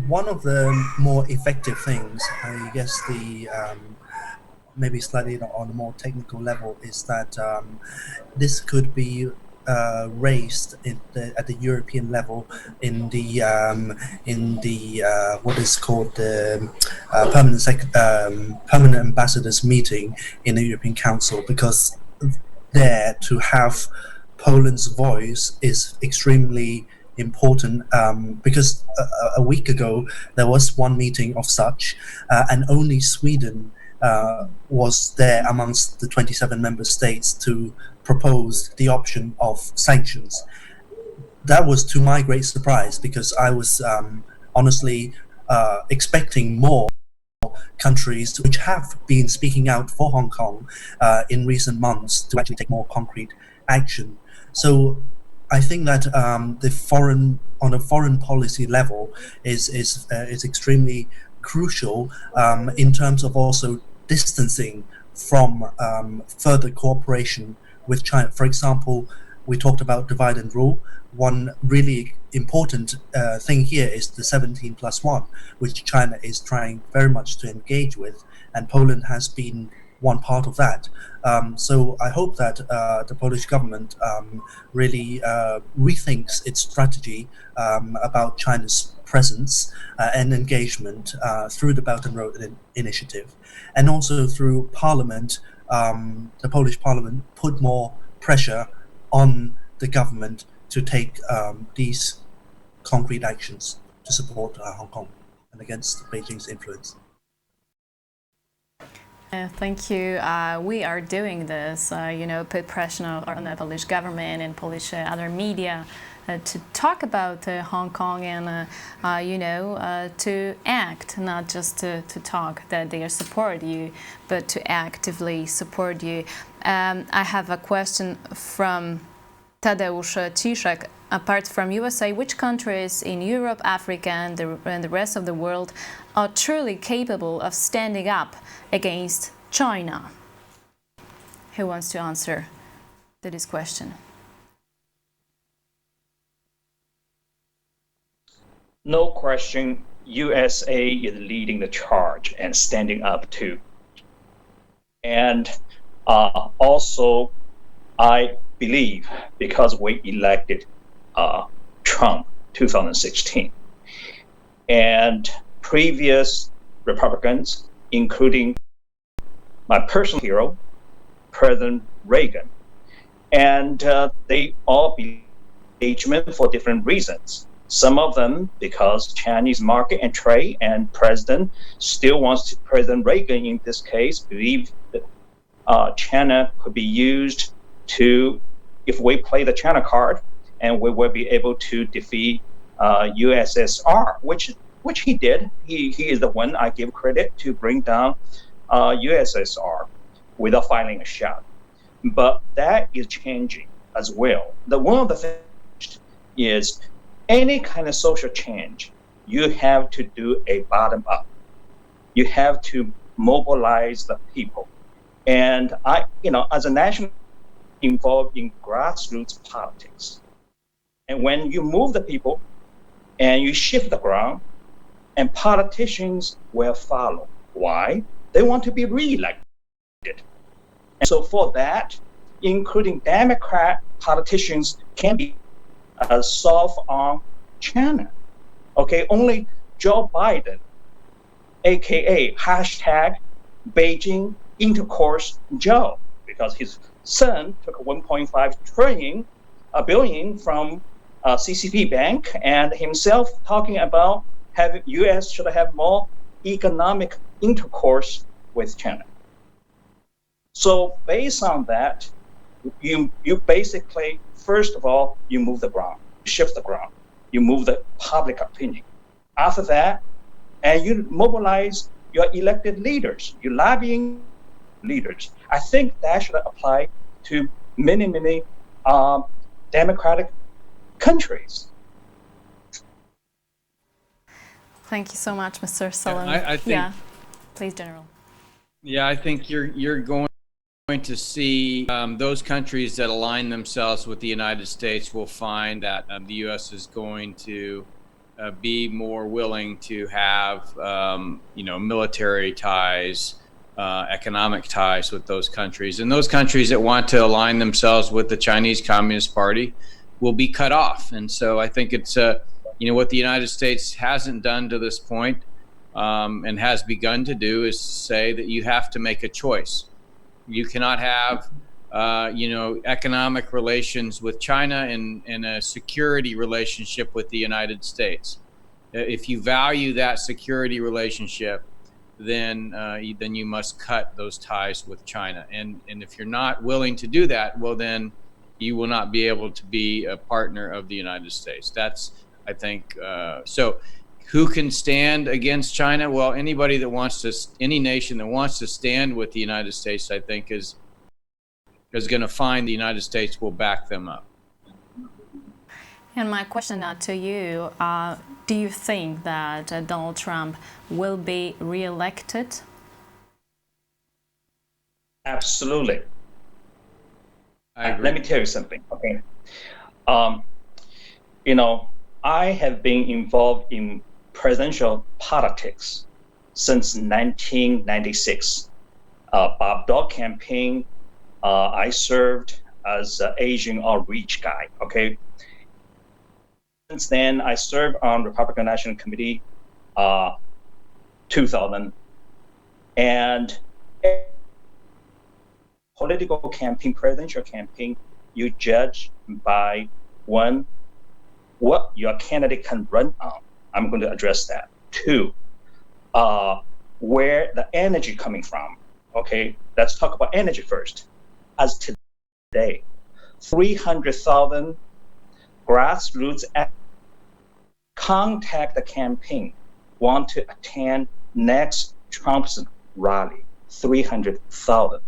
One of the more effective things, I guess, maybe slightly on a more technical level, is that this could be raised at the European level in the what is called the permanent ambassadors meeting in the European Council, because there to have Poland's voice is extremely important, because a week ago there was one meeting of such, and only Sweden was there amongst the 27 member states to propose the option of sanctions. That was to my great surprise, because I was honestly expecting more countries which have been speaking out for Hong Kong in recent months to actually take more concrete action. So I think that on a foreign policy level is extremely crucial in terms of also distancing from further cooperation with China. For example, we talked about divide and rule. One really important thing here is the 17+1, which China is trying very much to engage with, and Poland has been one part of that. So I hope that the Polish government really rethinks its strategy about China's presence and engagement through the Belt and Road Initiative, and also through Parliament. The Polish Parliament put more pressure on the government to take these concrete actions to support Hong Kong and against Beijing's influence. Thank you. We are doing this, put pressure on the Polish government and Polish other media to talk about Hong Kong and, to act, not just to talk that they support you, but to actively support you. I have a question from Tadeusz Ciszek. Apart from USA, which countries in Europe, Africa, and the rest of the world are truly capable of standing up against China? Who wants to answer to this question? No question, USA is leading the charge and standing up too. And also, I believe, because we elected Cheng 2016, and previous Republicans, including my personal hero, President Reagan, and they all believe engagement for different reasons. Some of them because Chinese market and trade, and President still wants to, President Reagan in this case, believe that China could be used to, if we play the China card, and we will be able to defeat USSR, which he did. He is the one I give credit to bring down USSR without firing a shot. But that is changing as well. One of the things is any kind of social change, you have to do a bottom up. You have to mobilize the people. And I, as a national involved in grassroots politics, and when you move the people and you shift the ground, and politicians will follow. Why? They want to be reelected. And so for that, including Democrat politicians can be soft on China. Okay, only Joe Biden, AKA hashtag Beijing Intercourse Joe, because his son took 1.5 billion from CCP Bank, and himself talking about having U.S. should have more economic intercourse with China. So based on that, you basically, first of all, you move the ground, shift the ground, you move the public opinion. After that, and you mobilize your elected leaders, your lobbying leaders. I think that should apply to many democratic countries. Thank you so much, Mr. Sullivan. I think, please, General. Yeah, I think you're going to see those countries that align themselves with the United States will find that the U.S. is going to be more willing to have military ties economic ties with those countries. And those countries that want to align themselves with the Chinese Communist Party will be cut off. And so I think it's, what the United States hasn't done to this point and has begun to do is say that you have to make a choice. You cannot have, economic relations with China and a security relationship with the United States. If you value that security relationship, then you must cut those ties with China. And if you're not willing to do that, well, then you will not be able to be a partner of the United States. That's, I think, so who can stand against China? Well, any nation that wants to stand with the United States, I think, is going to find the United States will back them up. And my question now to you, do you think that Donald Trump will be re-elected? Absolutely. I agree. Let me tell you something, okay? I have been involved in presidential politics since 1996. Bob Dole campaign, I served as an Asian outreach guy, okay? Since then, I served on Republican National Committee, 2000, and political campaign, presidential campaign, you judge by one, what your candidate can run on. I'm going to address that. Two, where the energy coming from. Okay, let's talk about energy first. As today, 300,000 grassroots contact the campaign, want to attend next Trump's rally. 300,000.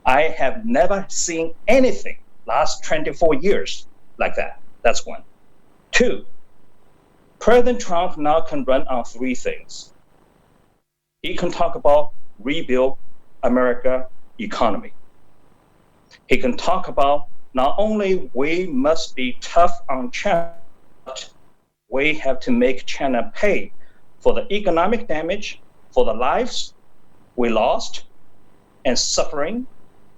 I have never seen anything last 24 years like that. That's one. Two, President Trump now can run on three things. He can talk about rebuild America economy. He can talk about not only we must be tough on China, but we have to make China pay for the economic damage, for the lives we lost and suffering.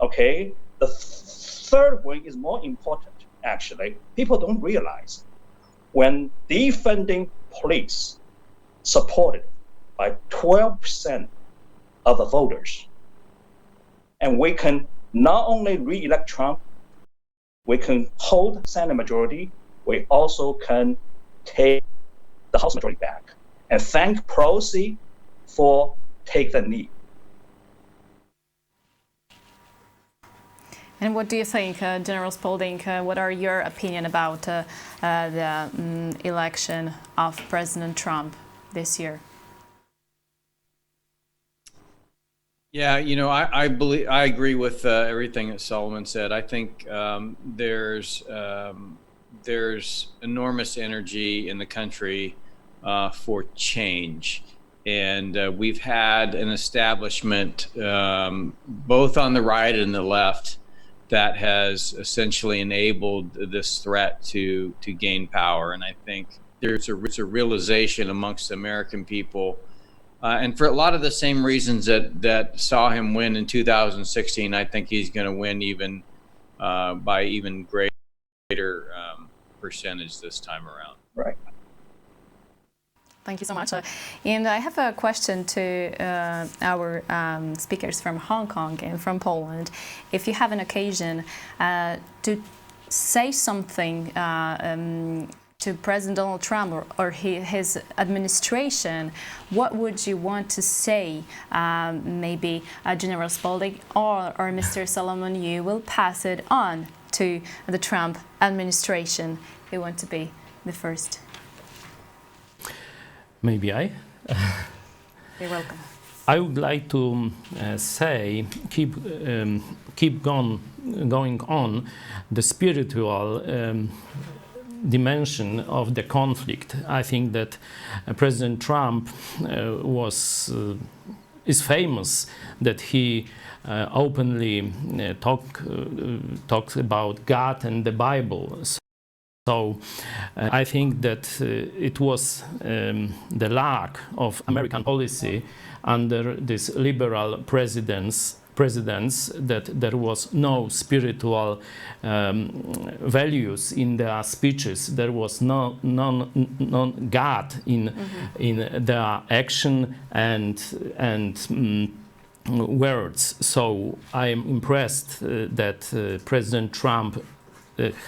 Okay, the third one is more important, actually. People don't realize when defunding police supported by 12% of the voters, and we can not only re-elect Trump, we can hold Senate majority, we also can take the House majority back. And thank Pelosi for take the knee. And what do you think, General Spalding? What are your opinion about the election of President Trump this year? Yeah, I agree with everything that Solomon said. I think there's enormous energy in the country for change. And we've had an establishment, both on the right and the left, that has essentially enabled this threat to gain power. And I think there's a realization amongst the American people, and for a lot of the same reasons that saw him win in 2016, I think he's going to win even by even greater percentage this time around. Right. Thank you so much. And I have a question to our speakers from Hong Kong and from Poland. If you have an occasion to say something to President Donald Trump or his administration, what would you want to say? Maybe General Spalding or Mr. Solomon, you will pass it on to the Trump administration. Who want to be the first? Maybe I? You're welcome. I would like to say, keep going on the spiritual dimension of the conflict. I think that President Trump is famous that he openly talks about God and the Bible. So I think that it was the lack of American policy under these liberal presidents that there was no spiritual values in their speeches. There was no God in their action and words. So I am impressed that President Trump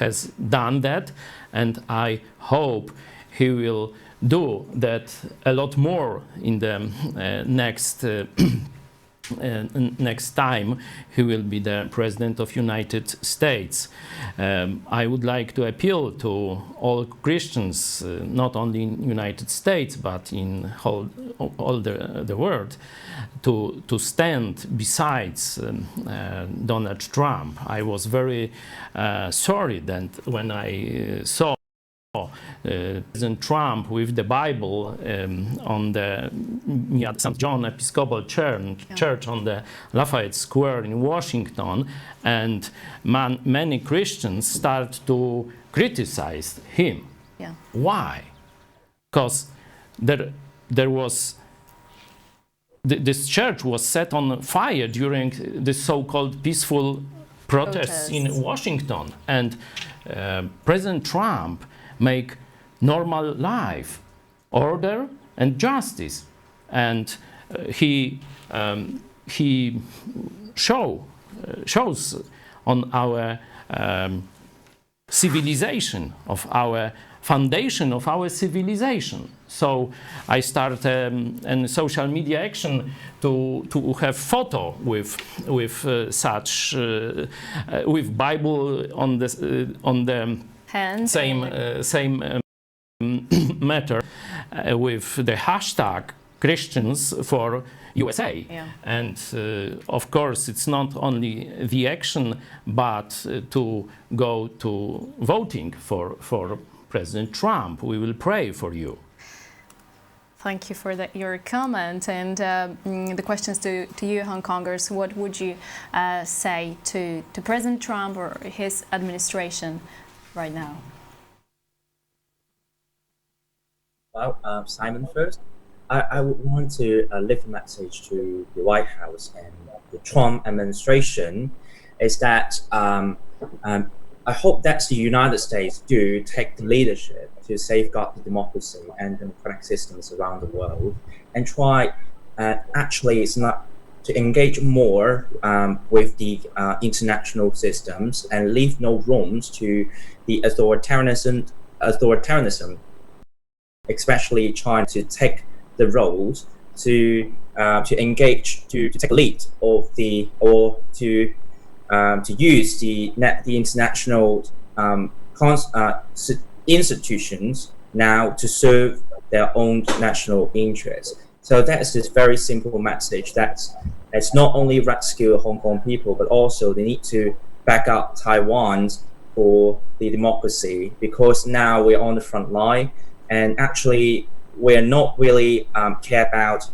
has done that, and I hope he will do that a lot more in the next time he will be the President of United States. I would like to appeal to all Christians, not only in United States, but in all the world, to stand besides Donald Trump. I was very sorry that when I saw President Trump with the Bible on the St. John Episcopal Church on the Lafayette Square in Washington, and many Christians start to criticize him. Yeah. Why? Because there was this church was set on fire during the so-called peaceful protests in Washington, and President Trump make normal life, order and justice, and he shows on our civilization, of our foundation of our civilization. So I started a social media action to have photo with such with Bible on the Hands. same matter with the hashtag Christians for USA. Yeah. And of course, it's not only the action, but to go to voting for President Trump. We will pray for you. Thank you for your comment. And the questions to you, Hong Kongers, what would you say to President Trump or his administration right now? Well, Simon first. I would want to leave a message to the White House and the Trump administration is that I hope that the United States do take the leadership to safeguard the democracy and democratic systems around the world, and try actually it's not to engage more with the international systems and leave no rooms to the authoritarianism, especially trying to take the roles to engage to take lead of the or to use the international institutions now to serve their own national interests. So that is this very simple message that it's not only rescue Hong Kong people, but also they need to back up Taiwan for the democracy, because now we're on the front line, and actually we're not really care about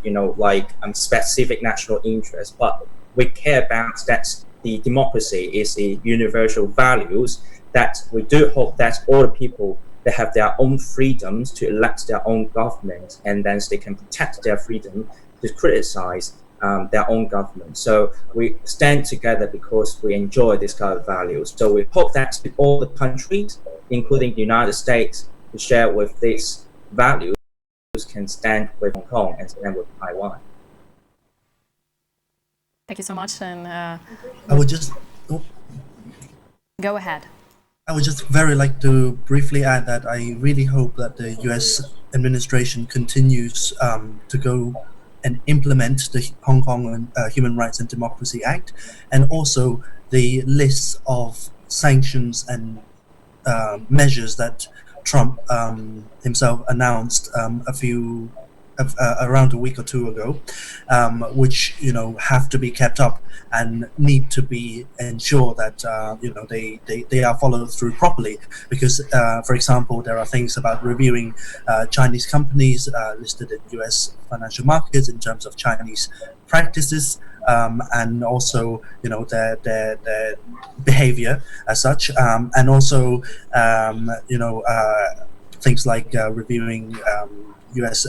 specific national interests, but we care about that the democracy is the universal values, that we do hope that all the people that have their own freedoms to elect their own government, and then they can protect their freedom to criticize their own government. So we stand together because we enjoy this kind of values. So we hope that all the countries, including the United States, to share with these values, can stand with Hong Kong and stand with Taiwan. Thank you so much. And I would just go ahead. I would just very like to briefly add that I really hope that the U.S. administration continues to go and implement the Hong Kong Human Rights and Democracy Act, and also the list of sanctions and measures that Trump himself announced a few around a week or two ago, which have to be kept up and need to be ensured that they are followed through properly. Because, for example, there are things about reviewing Chinese companies listed in U.S. financial markets in terms of Chinese practices, and also their behavior as such, and also things like reviewing U.S.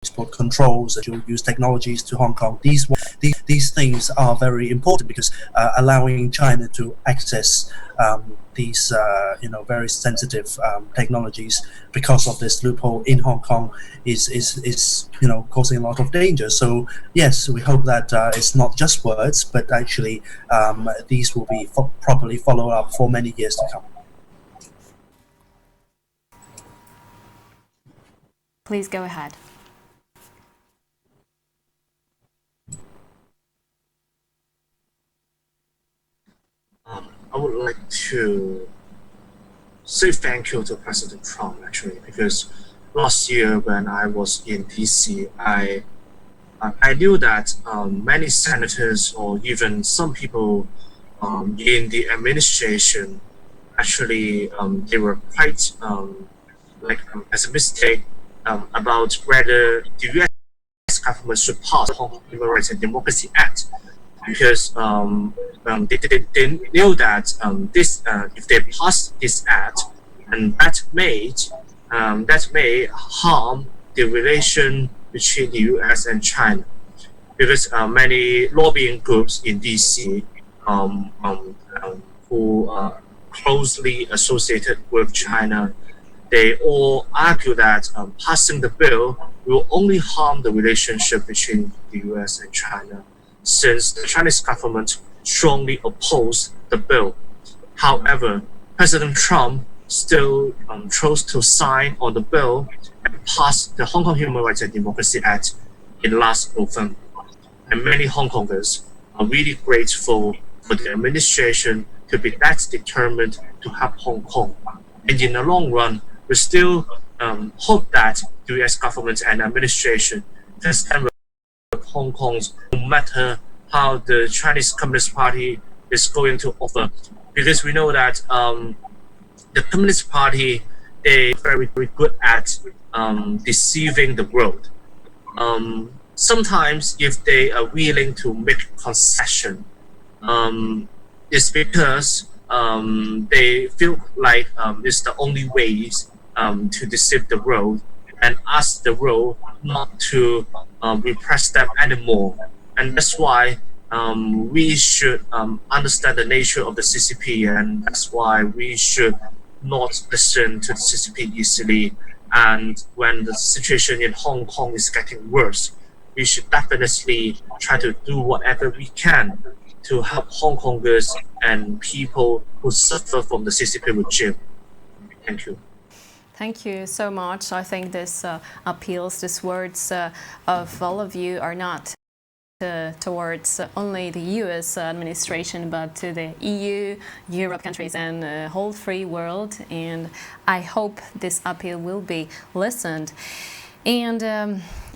export controls and dual use technologies to Hong Kong. These things are very important because allowing China to access these very sensitive technologies because of this loophole in Hong Kong is causing a lot of danger. So yes, we hope that it's not just words, but actually these will be properly followed up for many years to come. Please go ahead. I would like to say thank you to President Trump, actually, because last year when I was in DC, I knew that many senators or even some people in the administration actually they were quite pessimistic about whether the U.S. government should pass the Hong Kong Human Rights and Democracy Act, because they knew that this if they pass this act, and that may harm the relation between the U.S. and China, because many lobbying groups in DC who are closely associated with China, they all argue that passing the bill will only harm the relationship between the U.S. and China, since the Chinese government strongly opposed the bill. However, President Trump still chose to sign on the bill and pass the Hong Kong Human Rights and Democracy Act in last November. And many Hong Kongers are really grateful for the administration to be that determined to help Hong Kong. And in the long run, we still hope that the U.S. government and administration can stand with Hong Kong no matter how the Chinese Communist Party is going to offer. Because we know that the Communist Party, they are very, very good at deceiving the world. Sometimes if they are willing to make concession, it's because they feel like it's the only ways to deceive the world and ask the world not to repress them anymore. And that's why we should understand the nature of the CCP, and that's why we should not listen to the CCP easily. And when the situation in Hong Kong is getting worse, we should definitely try to do whatever we can to help Hong Kongers and people who suffer from the CCP regime. Thank you. Thank you so much. I think this appeals, these words of all of you are not towards only the US administration, but to the EU, Europe countries, and the whole free world. And I hope this appeal will be listened. And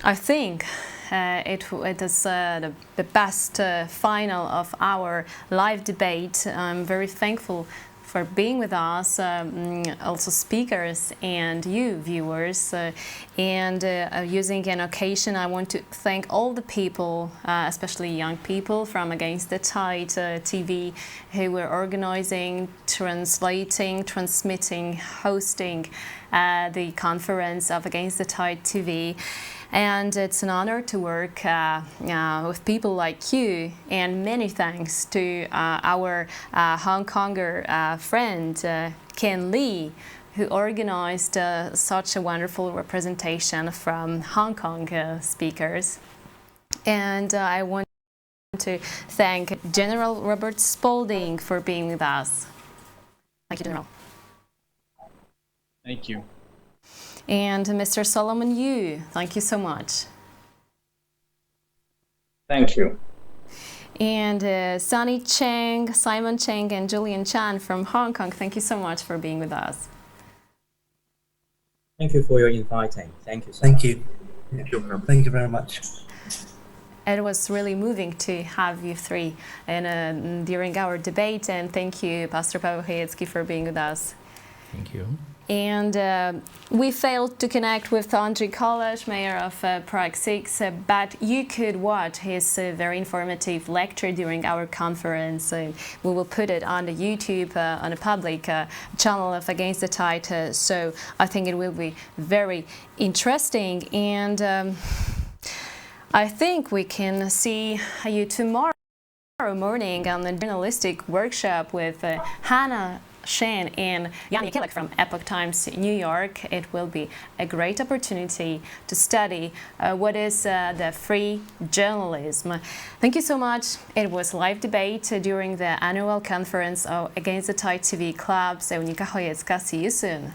I think it is the best final of our live debate. I'm very thankful for being with us, also speakers and you viewers. Using an occasion, I want to thank all the people, especially young people from Against the Tide TV, who were organizing, translating, transmitting, hosting the conference of Against the Tide TV. And it's an honor to work with people like you, and many thanks to our Hong Konger friend, Ken Lee, who organized such a wonderful representation from Hong Kong speakers. And I want to thank General Robert Spalding for being with us. Thank you, General. Thank you. And Mr. Solomon Yu, thank you so much. Thank you. And Sunny Cheng, Simon Cheng, and Julian Chan from Hong Kong, thank you so much for being with us. Thank you for your inviting. Thank you so Thank much. you. Thank you very much. It was really moving to have you three during our debate, and thank you, Pastor Paweł Chojecki, for being with us. Thank you. And we failed to connect with Andrzej Kolarz, mayor of Prague 6, but you could watch his very informative lecture during our conference. We will put it on the YouTube, on a public channel of Against the Tide, so I think it will be very interesting. And I think we can see you tomorrow morning on the journalistic workshop with Hannah Cheng and Eunika from Epoch Times New York. It will be a great opportunity to study what is the free journalism. Thank you so much. It was a live debate during the annual conference of Against the Tide TV Club. Eunika, Chojecka. See you soon.